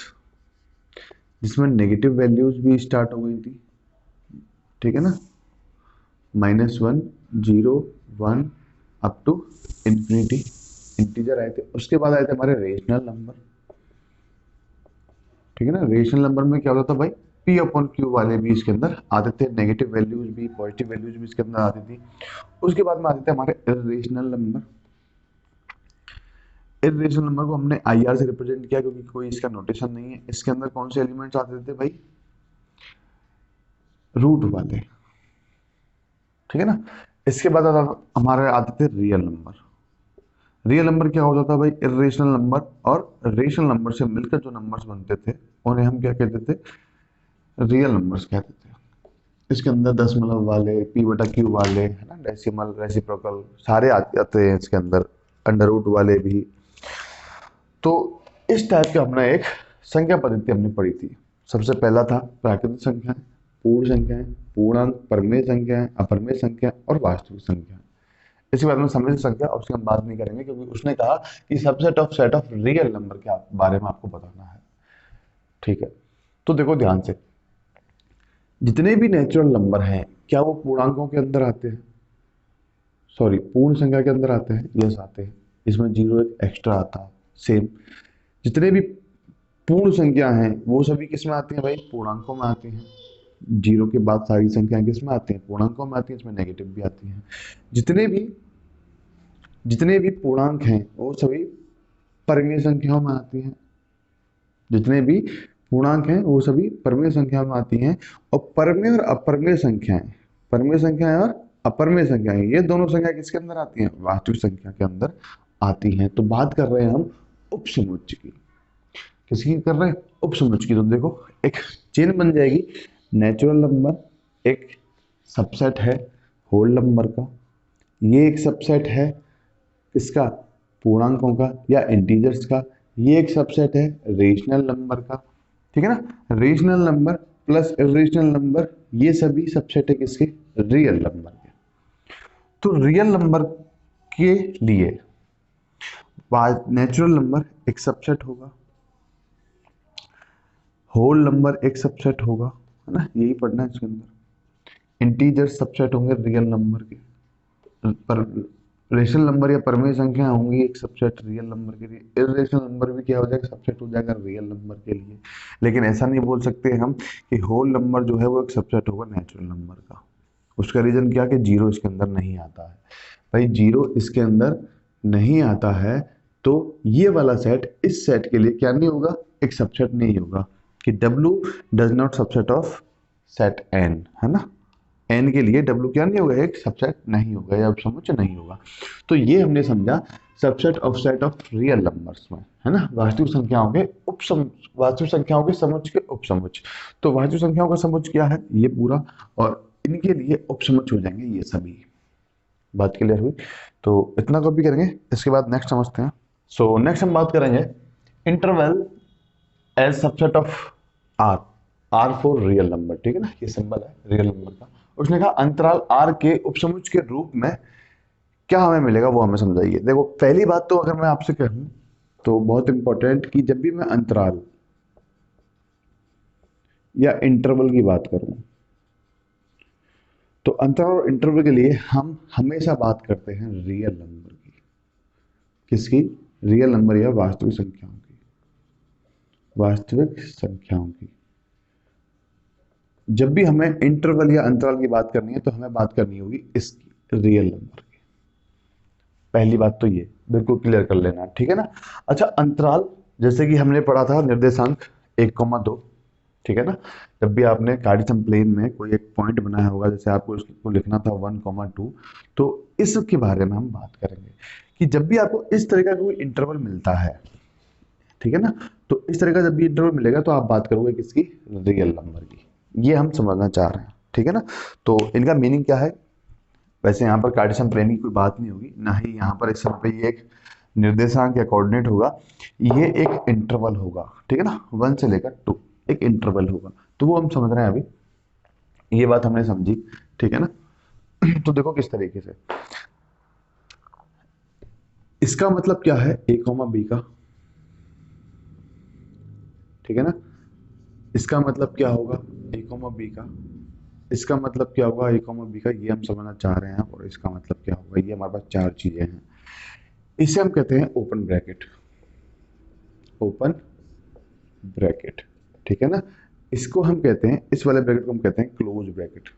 जिसमें नेगेटिव वैल्यूज भी स्टार्ट हो गई थी, ठीक है ना? -1 0 1 अप टू इंफिनिटी इंटीजर आए थे। उसके बाद आए थे हमारे रेशनल नंबर, ठीक है ना। रेशनल नंबर में क्या होता था भाई, पी अपॉन क्यू वाले भी इसके अंदर आते थे, नेगेटिव वैल्यूज भी पॉजिटिव वैल्यूज भी इसके अंदर आती थी। उसके बाद में आते थे हमारे इर्रेशनल नंबर। इर्रेशनल नंबर को हमने आई आर से रिप्रेजेंट किया क्योंकि कोई इसका नोटेशन नहीं है। इसके अंदर कौन से एलिमेंट्स आते थे भाई, रूट वाले, ठीक है ना। इसके बाद हमारे आते थे रियल नंबर। रियल नंबर क्या होता था भाई, इर्रेशनल नंबर और रेशनल नंबर से मिलकर जो नंबर्स बनते थे उन्हें हम क्या कहते थे, रियल नंबर्स कहते थे। इसके अंदर दशमलव वाले, पी बटा क्यू वाले, है ना, डेसिमल, रेसिप्रोकल सारे आते हैं इसके अंदर, अंडर रूट वाले भी। तो इस टाइप का हमने एक संख्या पद्धति हमने पढ़ी थी। सबसे पहला था प्राकृतिक संख्या, पूर्ण संख्याएं, पूर्णांक, परिमेय संख्याएं, अपरिमेय संख्या और वास्तविक संख्या। इसके बाद में समिश्र संख्या, उसकी हम बात नहीं करेंगे क्योंकि उसने कहा कि subset of set of real number के बारे में आपको बताना है, ठीक है। तो देखो ध्यान से, जितने भी नेचुरल नंबर हैं क्या वो पूर्णांकों के अंदर आते हैं, सॉरी पूर्ण संख्या के अंदर आते हैं, यस आते हैं। इसमें जीरो एक एक्स्ट्रा आता है। सेम जितने भी पूर्ण संख्या हैं वो सभी किस में आती हैं भाई, पूर्णांकों में आती हैं। जीरो के बाद सारी संख्याएं किस में आती हैं, पूर्णांकों में आती हैं। इसमें नेगेटिव भी आती हैं। जितने भी पूर्णांक हैं वो सभी परिमेय संख्याओं में आती हैं। जितने भी पूर्णांक हैं वो सभी परमेय संख्या में आती हैं। और परमेय और अपरमेय संख्याएं, परमेय संख्याएं और अपरमेय संख्याएं, ये दोनों संख्या किसके अंदर आती हैं, वास्तविक संख्या के अंदर आती हैं। तो बात कर रहे हैं हम उपसमुच्चय की। किसकी कर रहे हैं, उपसमुच्चय की। तो देखो एक चेन बन जाएगी, नेचुरल नंबर एक सबसेट है होल नंबर का, ये एक सबसेट है किसका, पूर्णांकों का या इंटीजर्स का, ये एक सबसेट है रेशनल नंबर का, ठीक है ना। Rational number plus irrational number ये सभी सबसेट है किसके, रियल नंबर के। तो रियल नंबर के लिए नेचुरल नंबर एक सबसेट होगा, होल नंबर एक सबसेट होगा, है ना, यही पढ़ना है इसके अंदर। इंटीजर सबसेट होंगे रियल नंबर के, पर रेशनल नंबर या परमेय संख्या होंगी एक सबसेट रियल नंबर के लिए। इर्रेशनल नंबर भी क्या हो जाएगा, सबसेट हो जाएगा रियल नंबर के लिए। लेकिन ऐसा नहीं बोल सकते हम कि होल नंबर जो है वो एक सबसेट होगा नेचुरल नंबर का। उसका रीजन क्या कि जीरो इसके अंदर नहीं आता है। भाई जीरो इसके अंदर नहीं आता है तो ये वाला सेट इस सेट के लिए क्या नहीं होगा, एक सबसेट नहीं होगा। कि W does not subset of set n, है ना। n के लिए W क्या नहीं होगा, एक सबसेट नहीं होगा या उपसमुच्चय नहीं होगा। तो ये हमने समझा subset of set of real numbers में, है ना, वास्तविक संख्याओं के वास्तविक संख्याओं के समुच्चय के उपसमुच्चय। तो वास्तविक संख्याओं का समुच्चय क्या है, ये पूरा, और इनके लिए उपसमुच्चय हो जाएंगे ये सभी। बात क्लियर हुई। तो इतना कॉपी करेंगे, इसके बाद नेक्स्ट समझते हैं। सो नेक्स्ट हम बात करेंगे interval as subset of R, R for real number, ठीक है ना, ये सिंबल है रियल नंबर का। उसने कहा अंतराल आर के उपसमुच्चय के रूप में क्या हमें मिलेगा वो हमें समझाइए। देखो पहली बात तो अगर मैं आपसे कहूं तो बहुत इंपॉर्टेंट कि जब भी मैं अंतराल या इंटरवल की बात करूं तो अंतराल और इंटरवल के लिए हम हमेशा बात करते हैं रियल नंबर की। किसकी, रियल नंबर या वास्तविक संख्याओं की, वास्तविक संख्याओं की। जब भी हमें इंटरवल या अंतराल की बात करनी है तो हमें बात करनी होगी इसकी, रियल नंबर की। पहली बात तो ये बिल्कुल क्लियर कर लेना, ठीक है ना। अच्छा अंतराल, जैसे कि हमने पढ़ा था निर्देशांक 1,2, ठीक है ना। जब भी आपने कार्टेशियन प्लेन में कोई एक पॉइंट बनाया होगा, जैसे आपको उसको लिखना था 1,2, तो इसके बारे में हम बात करेंगे कि जब भी आपको इस तरह का कोई इंटरवल मिलता है, ठीक है ना, तो इस तरह का जब भी इंटरवल मिलेगा तो आप बात करोगे किसकी, रियल नंबर की। ये हम समझना चाह रहे हैं, ठीक है ना। तो इनका मीनिंग क्या है, वैसे यहाँ पर कार्टेशियन प्लेन की कोई बात नहीं होगी, ना ही यहाँ पर इस समय पे ये एक निर्देशांक या कोऑर्डिनेट होगा, ये एक इंटरवल होगा, ठीक है ना, 1 से लेकर 2 एक इंटरवल होगा। तो वो हम समझ रहे हैं अभी, ये बात हमने समझी, ठीक है ना। तो देखो किस तरीके से इसका मतलब क्या है, a, b का, ठीक है ना। इसका मतलब क्या होगा a, b का, इसका मतलब क्या होगा, ए कॉमा बी का, ये हम समझना चाह रहे हैं, और इसका मतलब क्या होगा, ये हमारे पास चार चीजें हैं। इसे हम कहते हैं ओपन ब्रैकेट, ओपन ब्रैकेट, ठीक है ना। इसको हम कहते हैं, इस वाले ब्रैकेट को हम कहते हैं क्लोज ब्रैकेट,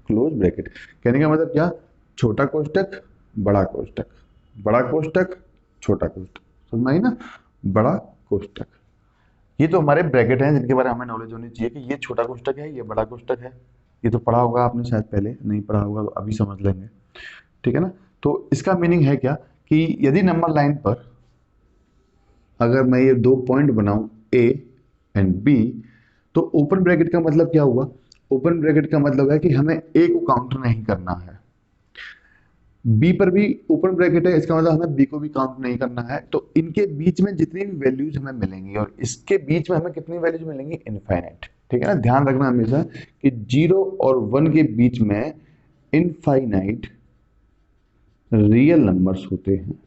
क्लोज ब्रैकेट। कहने का मतलब क्या, छोटा कोष्टक बड़ा कोष्टक, बड़ा कोष्टक छोटा कोष्टक, समझ में आई ना, बड़ा कोष्टक। ये तो हमारे ब्रैकेट हैं जिनके बारे में हमें नॉलेज होनी चाहिए कि ये छोटा कोष्टक है, ये बड़ा कोष्टक है। ये तो पढ़ा होगा आपने शायद, पहले नहीं पढ़ा होगा तो अभी समझ लेंगे, ठीक है ना। तो इसका मीनिंग है क्या कि यदि नंबर लाइन पर अगर मैं ये दो पॉइंट बनाऊं ए एंड बी, तो ओपन ब्रैकेट का मतलब क्या हुआ, ओपन ब्रैकेट का मतलब है कि हमें ए को काउंट नहीं करना है, बी पर भी ओपन ब्रैकेट है, इसका मतलब हमें बी को भी काउंट नहीं करना है। तो इनके बीच में जितनी भी वैल्यूज हमें मिलेंगी, और इसके बीच में हमें कितनी वैल्यूज मिलेंगी, इनफाइनाइट, ठीक है ना। ध्यान रखना हमेशा कि 0 और 1 के बीच में इनफाइनाइट रियल नंबर्स होते हैं।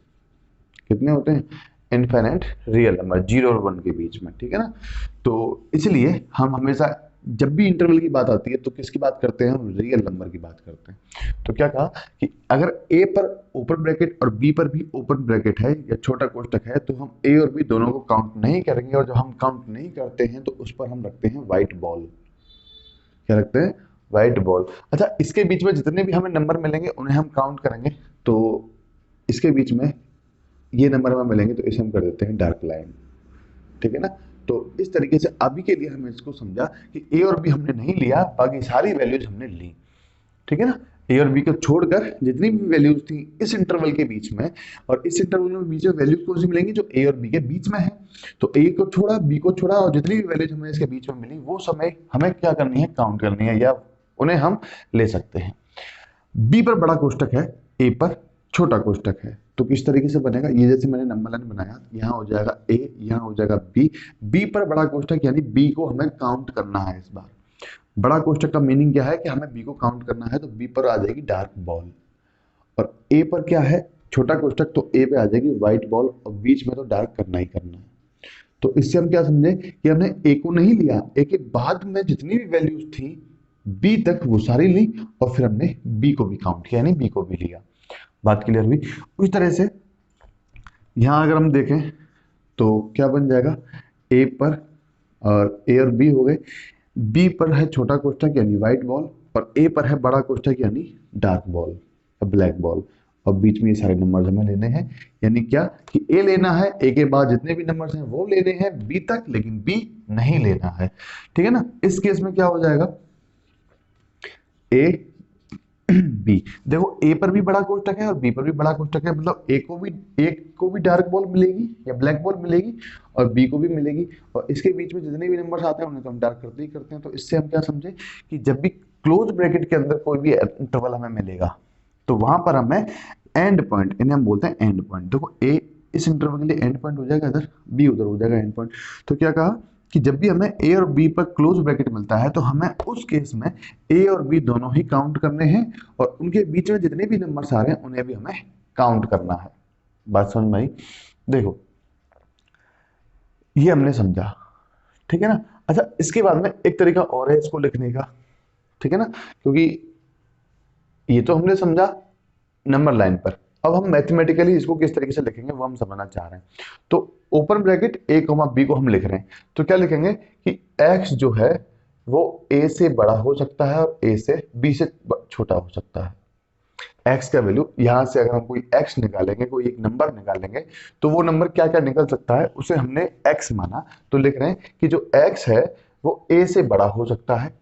कितने होते हैं, इनफाइनाइट रियल नंबर 0 और 1 के बीच में, ठीक है ना। तो इसलिए हम हमेशा जब भी इंटरवल की बात आती है तो किसकी बात करते हैं, हम रियल नंबर की बात करते हैं। तो क्या कहा कि अगर ए पर ओपन ब्रैकेट और बी पर भी ओपन ब्रैकेट है या छोटा कोष्टक है, तो हम ए और बी दोनों को काउंट नहीं करेंगे, और जब हम काउंट नहीं करते हैं तो उस पर हम रखते हैं व्हाइट बॉल। क्या रखते हैं, व्हाइट बॉल। अच्छा, इसके बीच में जितने भी हमें नंबर मिलेंगे उन्हें हम काउंट करेंगे, तो इसके बीच में ये नंबर हमें मिलेंगे तो इसे हम कर देते हैं डार्क लाइन, ठीक है ना। तो इस तरीके से अभी के लिए हमने इसको समझा कि ए और बी हमने नहीं लिया, बाकी सारी वैल्यूज हमने ली, ठीक है ना। ए और बी को छोड़कर जितनी भी वैल्यूज थी इस इंटरवल के बीच में, और इस इंटरवल में बीच में वैल्यूज कौन सी मिलेंगी, जो ए और बी के बीच में है। तो ए को छोड़ा, बी को छोड़ा, और जितनी भी वैल्यूज हमें इसके बीच में मिली वो समय हमें क्या करनी है, काउंट करनी है, या उन्हें हम ले सकते हैं। बी पर बड़ा कोष्टक है, ए पर छोटा कोष्टक है, तो किस तरीके से बनेगा, ये जैसे मैंने नंबर लाइन बनाया, यहाँ हो जाएगा ए, यहाँ हो जाएगा बी। बी पर बड़ा कोष्टक यानी बी को हमें काउंट करना है इस बार। बड़ा कोष्टक का मीनिंग क्या है कि हमें बी को काउंट करना है, तो बी पर आ जाएगी डार्क बॉल। और ए पर क्या है, छोटा कोष्टक, तो ए पे आ जाएगी व्हाइट बॉल, और बीच में तो डार्क करना ही करना है। तो इससे हम क्या समझे कि हमने ए को नहीं लिया, ए के बाद में जितनी भी वैल्यूज थी बी तक वो सारी ली, और फिर हमने बी को भी काउंट किया, यानी बी को भी लिया। बात क्लियर हुई। उस तरह से यहां अगर हम देखें तो क्या बन जाएगा, ए पर, और ए और बी हो गए, बी पर है छोटा कोष्टक यानी व्हाइट बॉल, और ए पर है बड़ा कोष्टक यानी डार्क बॉल, ब्लैक बॉल, और बीच में ये सारे नंबर्स हमें लेने हैं। यानी क्या कि ए लेना है, ए के बाद जितने भी नंबर्स हैं वो लेने हैं बी तक, लेकिन बी नहीं लेना है, ठीक है ना। इस केस में क्या हो जाएगा, ए बी, देखो ए पर भी बड़ा कोष्टक है और बी पर भी बड़ा कोष्टक है, मतलब ए को भी डार्क बॉल मिलेगी या ब्लैक बॉल मिलेगी, और बी को भी मिलेगी, और इसके बीच में जितने भी नंबर्स आते हैं उन्हें तो हम डार्क करते ही करते हैं। तो इससे हम क्या समझे कि जब भी क्लोज ब्रैकेट के अंदर कोई भी इंटरवल हमें मिलेगा, तो वहां पर हमें एंड पॉइंट, इन्हें हम बोलते हैं एंड पॉइंट। देखो ए इस इंटरवल के लिए एंड पॉइंट हो जाएगा इधर, बी उधर हो जाएगा एंड पॉइंट। तो क्या कहा कि जब भी हमें ए और बी पर क्लोज ब्रैकेट मिलता है, तो हमें उस केस में ए और बी दोनों ही काउंट करने हैं, और उनके बीच में जितने भी नंबर्स आ रहे हैं उन्हें भी हमें काउंट करना है। बात समझ में आई। देखो ये हमने समझा, ठीक है ना। अच्छा, इसके बाद में एक तरीका और है इसको लिखने का, ठीक है ना, क्योंकि ये तो हमने समझा नंबर लाइन पर, अब हम मैथमेटिकली इसको किस तरीके से लिखेंगे वो हम समझना चाह रहे हैं। तो ओपन ब्रैकेट ए कॉमा बी को हम लिख रहे हैं, तो क्या लिखेंगे कि x जो है वो a से बड़ा हो सकता है और a से b से छोटा हो सकता है। x का वैल्यू यहां से अगर हम कोई x निकालेंगे, कोई एक नंबर निकालेंगे, तो वो नंबर क्या क्या निकल सकता है उसे हमने x माना, तो लिख रहे हैं कि जो x है वो a से बड़ा हो सकता है,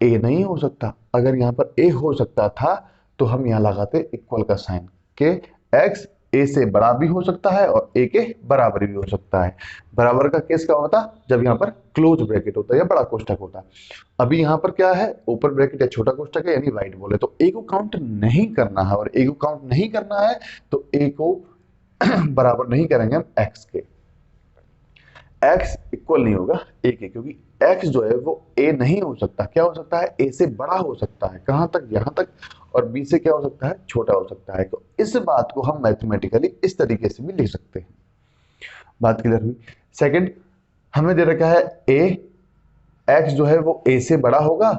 a नहीं हो सकता। अगर यहाँ पर a हो सकता था तो हम यहाँ लगाते इक्वल का साइन के x a से बड़ा भी हो सकता है और a के बराबर भी हो सकता है। बराबर का केस क्या होता, जब यहाँ पर क्लोज ब्रैकेट होता है या बड़ा कोष्टक होता है। अभी यहाँ पर क्या है, ओपन ब्रैकेट या छोटा कोष्टक है यानी व्हाइट बॉल है, तो a को काउंट नहीं करना है, और a को काउंट नहीं करना है तो a को बराबर नहीं करेंगे हम x के। x इक्वल नहीं होगा a के, क्योंकि x जो है वो a नहीं हो सकता। क्या हो सकता है, a से बड़ा हो सकता है, कहां तक, यहां तक, और b से क्या हो सकता है, छोटा हो सकता है। तो इस बात को हम मैथमेटिकली इस तरीके से भी लिख सकते हैं। बात क्लियर हुई। सेकंड, हमें दे रखा है a x जो है वो a से बड़ा होगा,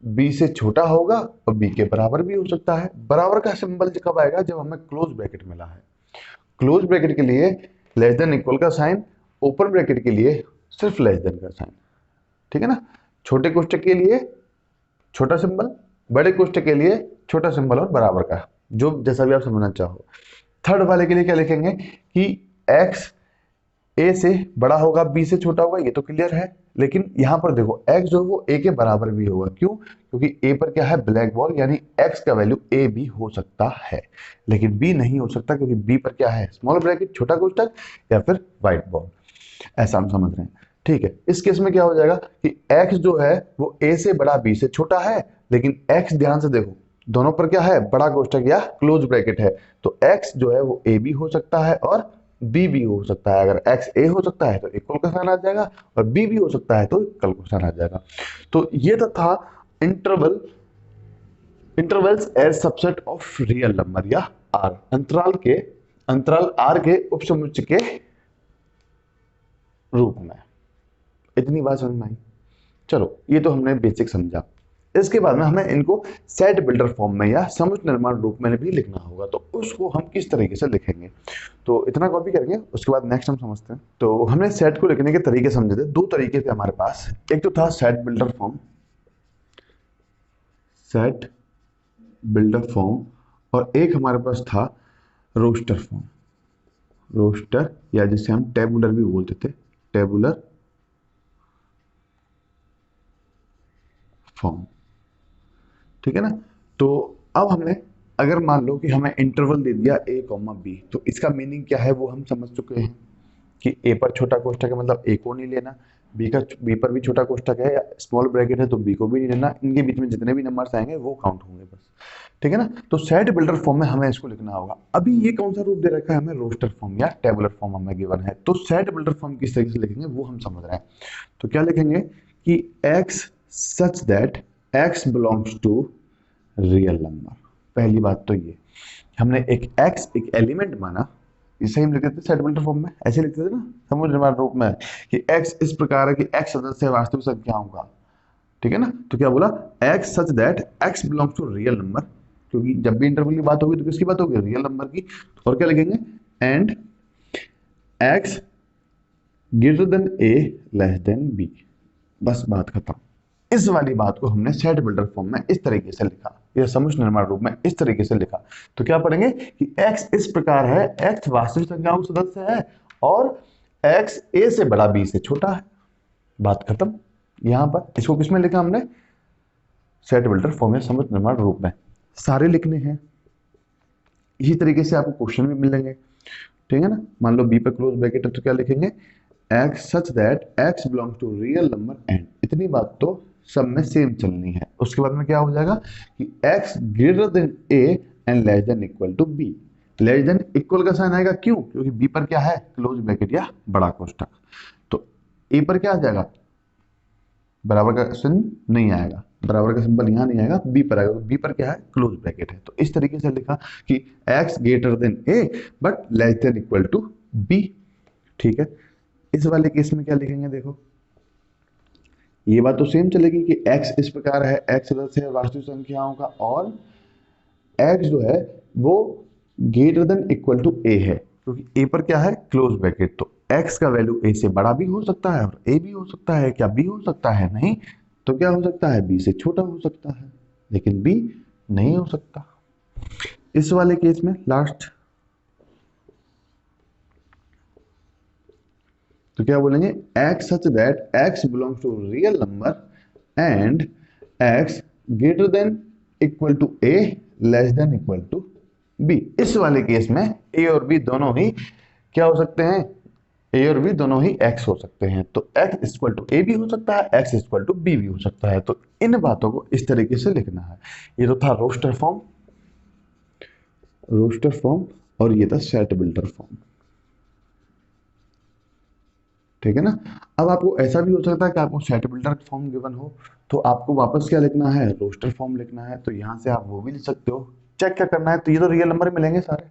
b से छोटा होगा और b के बराबर भी हो सकता है। बराबर का सिंबल कब आएगा? जब हमें क्लोज ब्रैकेट मिला है। क्लोज ब्रैकेट के लिए लेस देन इक्वल का साइन, ओपन ब्रैकेट के लिए सिर्फ लेस देन का साइन, ठीक है ना। छोटे कोष्ठक के लिए छोटा सिंबल, बड़े कोष्ठक के लिए छोटा सिंबल और बराबर का, जो जैसा भी आप समझना चाहो। थर्ड वाले के लिए क्या लिखेंगे कि x a से बड़ा होगा, b से छोटा होगा, ये तो क्लियर है। लेकिन यहां पर देखो x जो वो a के बराबर भी होगा। क्यों? क्योंकि a पर क्या है? ब्लैक बॉल, यानी x का वैल्यू a भी हो सकता है, लेकिन b नहीं हो सकता, क्योंकि b पर क्या है? स्मॉल ब्रैकेट, छोटा कोष्ठक या फिर व्हाइट बॉल, ऐसा हम समझ रहे हैं। ठीक है, इस केस में क्या हो जाएगा कि x जो है वो a से बड़ा, b से छोटा है, लेकिन x ध्यान से देखो दोनों पर क्या है? बड़ा कोष्ठक या क्लोज ब्रैकेट है, तो x जो है वो a भी हो सकता है और b भी हो सकता है। अगर x a हो सकता है तो इक्वल का साइन आ जाएगा, और b भी हो सकता है तो इक्वल का साइन आ जाएगा। तो ये तो था intervals as subset of real number या r, अंतराल r के उपसमुच्चय के रूप में। इतनी बात समझ में आई? चलो, ये तो हमने बेसिक समझा। इसके बाद में हमें इनको सेट बिल्डर फॉर्म में या समुच्चय निर्माण रूप में भी लिखना होगा, तो उसको हम किस तरीके से लिखेंगे, तो इतना कॉपी करेंगे, उसके बाद नेक्स्ट हम समझते हैं। तो हमने सेट को लिखने के तरीके समझे थे। दो तरीके थे हमारे पास, एक तो था सेट बिल्डर फॉर्म, और एक हमारे पास था रोस्टर या जिसे हम टेबुलर भी बोलते थे, टेबुलर फॉर्म। ठीक है ना। तो अब हमें अगर मान लो कि हमें इंटरवल दे दिया a, b, तो इसका मीनिंग क्या है वो हम समझ चुके हैं कि a पर छोटा कोष्ठक है मतलब a को नहीं लेना, b पर भी छोटा कोष्ठक है या स्मॉल ब्रैकेट है तो b को भी नहीं लेना, इनके बीच में जितने भी नंबर्स आएंगे वो काउंट होंगे बस। ठीक है ना। तो सेट बिल्डर फॉर्म में हमें इसको लिखना होगा। अभी ये कौन सा रूप दे रखा है हमें? रोस्टर फॉर्म या टेबुलर फॉर्म हमें गिवन है। तो सेट बिल्डर फॉर्म किस तरीके से लिखेंगे वो हम समझ रहे हैं। तो क्या लिखेंगे कि x such that x belongs to real number. पहली बात तो ये, हमने एक x एक एलिमेंट माना, इसे हम लिखते थे सेट बिल्डर फॉर्म में, ऐसे लिखते थे ना समुच्चय निर्माण रूप में कि x इस प्रकार है कि x सदस्य है वास्तविक संख्याओं का। ठीक है ना। तो क्या बोला? x such that x belongs to real number, क्योंकि जब भी इंटरवल की बात होगी तो किसकी बात होगी? रियल नंबर की। और क्या लिखेंगे? And x greater than a less then b। बस बात खत्म। इस वाली बात को हमने सेट बिल्डर फॉर्म में इस तरीके से लिखा, या समुच्चय निर्माण रूप में इस तरीके से लिखा। तो क्या पढ़ेंगे कि x इस प्रकार है, x वास्तविक संख्याओं का सदस्य है और x a से बड़ा b से छोटा है। बात खत्म। यहां पर इसको किसमें लिखा हमने? सेट बिल्डर फॉर्म या समुच्चय निर्माण रूप में। सारे लिखने हैं, इसी तरीके से आपको क्वेश्चन भी मिलेंगे। ठीक है ना। मान लो b पर क्लोज ब्रैकेट है तो क्या लिखेंगे? x such that x belongs to real number and. इतनी बात तो सब में सेम चलनी है। उसके बाद में क्या हो जाएगा कि x greater than a and less than equal to b। Less than equal का साइन आएगा, क्यों? क्योंकि b पर क्या है? क्लोज ब्रैकेट या बड़ा कोष्ठक। तो a पर क्या आ जाएगा? बराबर का चिन्ह नहीं आएगा, बराबर का सिंबल यहां नहीं आएगा, b पर आएगा। b पर क्या है? क्लोज ब्रैकेट है। तो इस तरीके से लिखा कि x greater than a but less than equal to b। ठीक है। इस वाले केस में क्या लिखेंगे? देखो, ये बात तो सेम चलेगी कि x इस प्रकार है, x सदस्य है वास्तविक संख्याओं का, और x जो है वो greater than equal to a है, क्योंकि a पर क्या है? Close bracket. तो x का वैल्यू a से बड़ा भी हो सकता है और a भी हो सकता है। क्या b हो सकता है? नहीं। तो क्या हो सकता है? b से छोटा हो सकता है, लेकिन b नहीं हो सकता। इस वाले केस में लास्ट तो क्या बोलेंगे? x such that x belongs to real number and x greater than equal to a less than equal to b। इस वाले केस में a और b दोनों ही क्या हो सकते हैं? a और b दोनों ही x हो सकते हैं। तो x इक्वल टू a भी हो सकता है, x इक्वल टू b भी हो सकता है। तो इन बातों को इस तरीके से लिखना है। ये तो था रोस्टर फॉर्म और ये था सेट बिल्डर फॉर्म। ठीक है ना। अब आपको ऐसा भी हो सकता है कि आपको सेट बिल्डर फॉर्म गिवन हो तो आपको वापस क्या लिखना है? रोस्टर फॉर्म लिखना है। तो यहां से आप वो भी लिख सकते हो। चेक क्या करना है? तो ये तो रियल नंबर मिलेंगे सारे।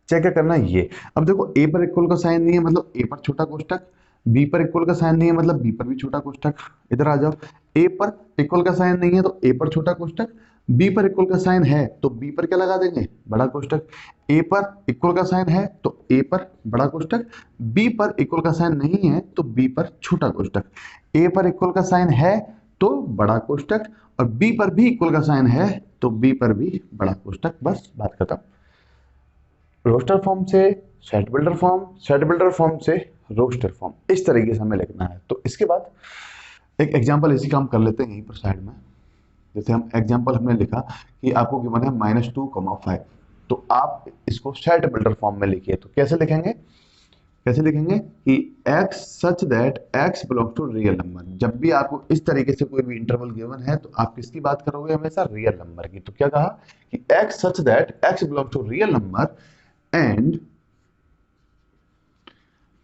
चेक क्या करना है? ये अब देखो a पर इक्वल का साइन नहीं है, मतलब a पर छोटा कोष्ठक, बी पर इक्वल का साइन नहीं है मतलब बी पर भी छोटा कोष्ठक। इधर आ जाओ, ए पर इक्वल का साइन नहीं है तो ए पर छोटा कोष्ठक, बी पर इक्वल का साइन है तो बी पर क्या लगा देंगे, बड़ा कोष्ठक। ए पर इक्वल का साइन है तो ए पर बड़ा कोष्ठक, बी पर इक्वल का साइन नहीं है तो बी पर छोटा कोष्ठक। ए पर इक्वल का साइन है तो बड़ा कोष्ठक, और बी पर भी इक्वल का साइन है तो बी पर भी बड़ा कोष्ठक। बस बात खत्म। रोस्टर फॉर्म से set builder form, set builder form से रोस्टर फॉर्म, इस तरीके से हमें लिखना है। तो इसके बाद एक एग्जांपल इसी का हम कर लेते हैं यहीं पर साइड में। जैसे हम एग्जांपल हमने लिखा कि आपको गिवन है -2,5, तो आप इसको सेट बिल्डर फॉर्म में लिखिए। तो कैसे लिखेंगे, कैसे लिखेंगे कि x such that x belongs to real number. जब भी आपको इस तरीके से कोई भी इंटरवल गिवन है तो आप किसकी बात करोगे, हमेशा रियल नंबर की। तो क्या कहा कि x such that x belongs to real number and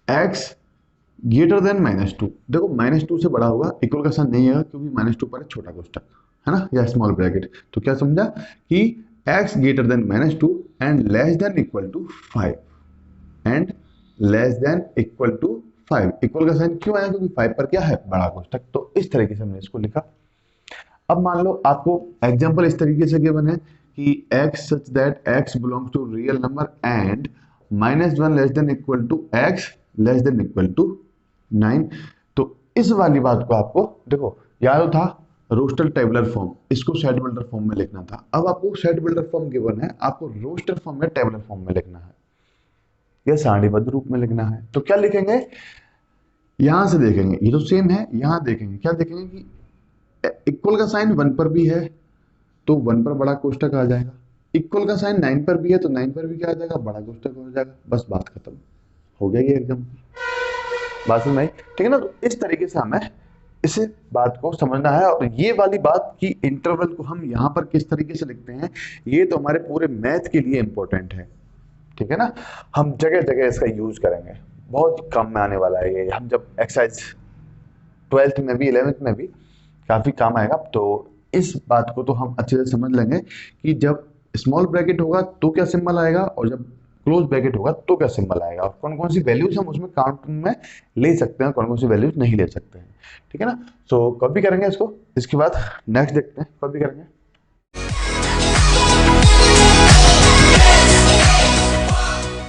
x greater than -2। देखो -2 से बड़ा होगा, इक्वल का साइन नहीं है क्योंकि -2 पर छोटा कोष्ठक है ना, या स्मॉल ब्रैकेट। तो क्या समझा कि x greater than -2 and less than equal to 5, and less than equal to 5। Equal का साइन क्यों आया, क्योंकि 5 पर क्या है, बड़ा कोष्ठक। तो इस तरीके से हमने इसको लिखा। अब मान लो आपको एग्जांपल इस तरीके से गिवन है कि x such that x belongs to real number and -1 less than equal to x less than equal to 9। तो इस वाली बात को आपको देखो याद था रोस्टर टेबुलर फॉर्म, इसको सेट बिल्डर फॉर्म में लिखना था। अब आपको सेट बिल्डर फॉर्म गिवन है, आपको रोस्टर फॉर्म में टेबुलर फॉर्म में लिखना है या सारणीबद्ध रूप में लिखना है। तो क्या लिखेंगे, यहां से देखेंगे ये तो सेम है, यहां देखेंगे क्या देखेंगे कि इक्वल का साइन 1 पर भी है तो 1 पर बड़ा कोष्ठक आ जाएगा, इक्वल का साइन 9 पर भी है तो 9 पर भी क्या आ जाएगा, बड़ा कोष्ठक हो जाएगा। बस बात खत्म हो गया ये एकदम बात समझ में आई, ठीक है ना। तो इस तरीके से हमें इस बात को समझना है। और ये वाली बात की इंटरवल को हम यहाँ पर किस तरीके से लिखते हैं, ये तो हमारे पूरे मैथ के लिए इंपॉर्टेंट है, ठीक है ना। हम जगह जगह इसका यूज करेंगे, बहुत काम में आने वाला है ये। हम जब एक्सरसाइज 12th में भी 11th में भी काफी काम आएगा। तो इस बात को तो हम अच्छे से समझ लेंगे कि जब स्मॉल ब्रैकेट होगा तो क्या सिंबल आएगा और जब क्लोज ब्रैकेट होगा तो क्या सिंबल आएगा, और कौन कौन सी वैल्यूज हम उसमें काउंट में ले सकते हैं, कौन कौन सी वैल्यूज नहीं ले सकते हैं, ठीक है ना। सो कब भी करेंगे इसको, इसके बाद नेक्स्ट देखते हैं कब भी करेंगे।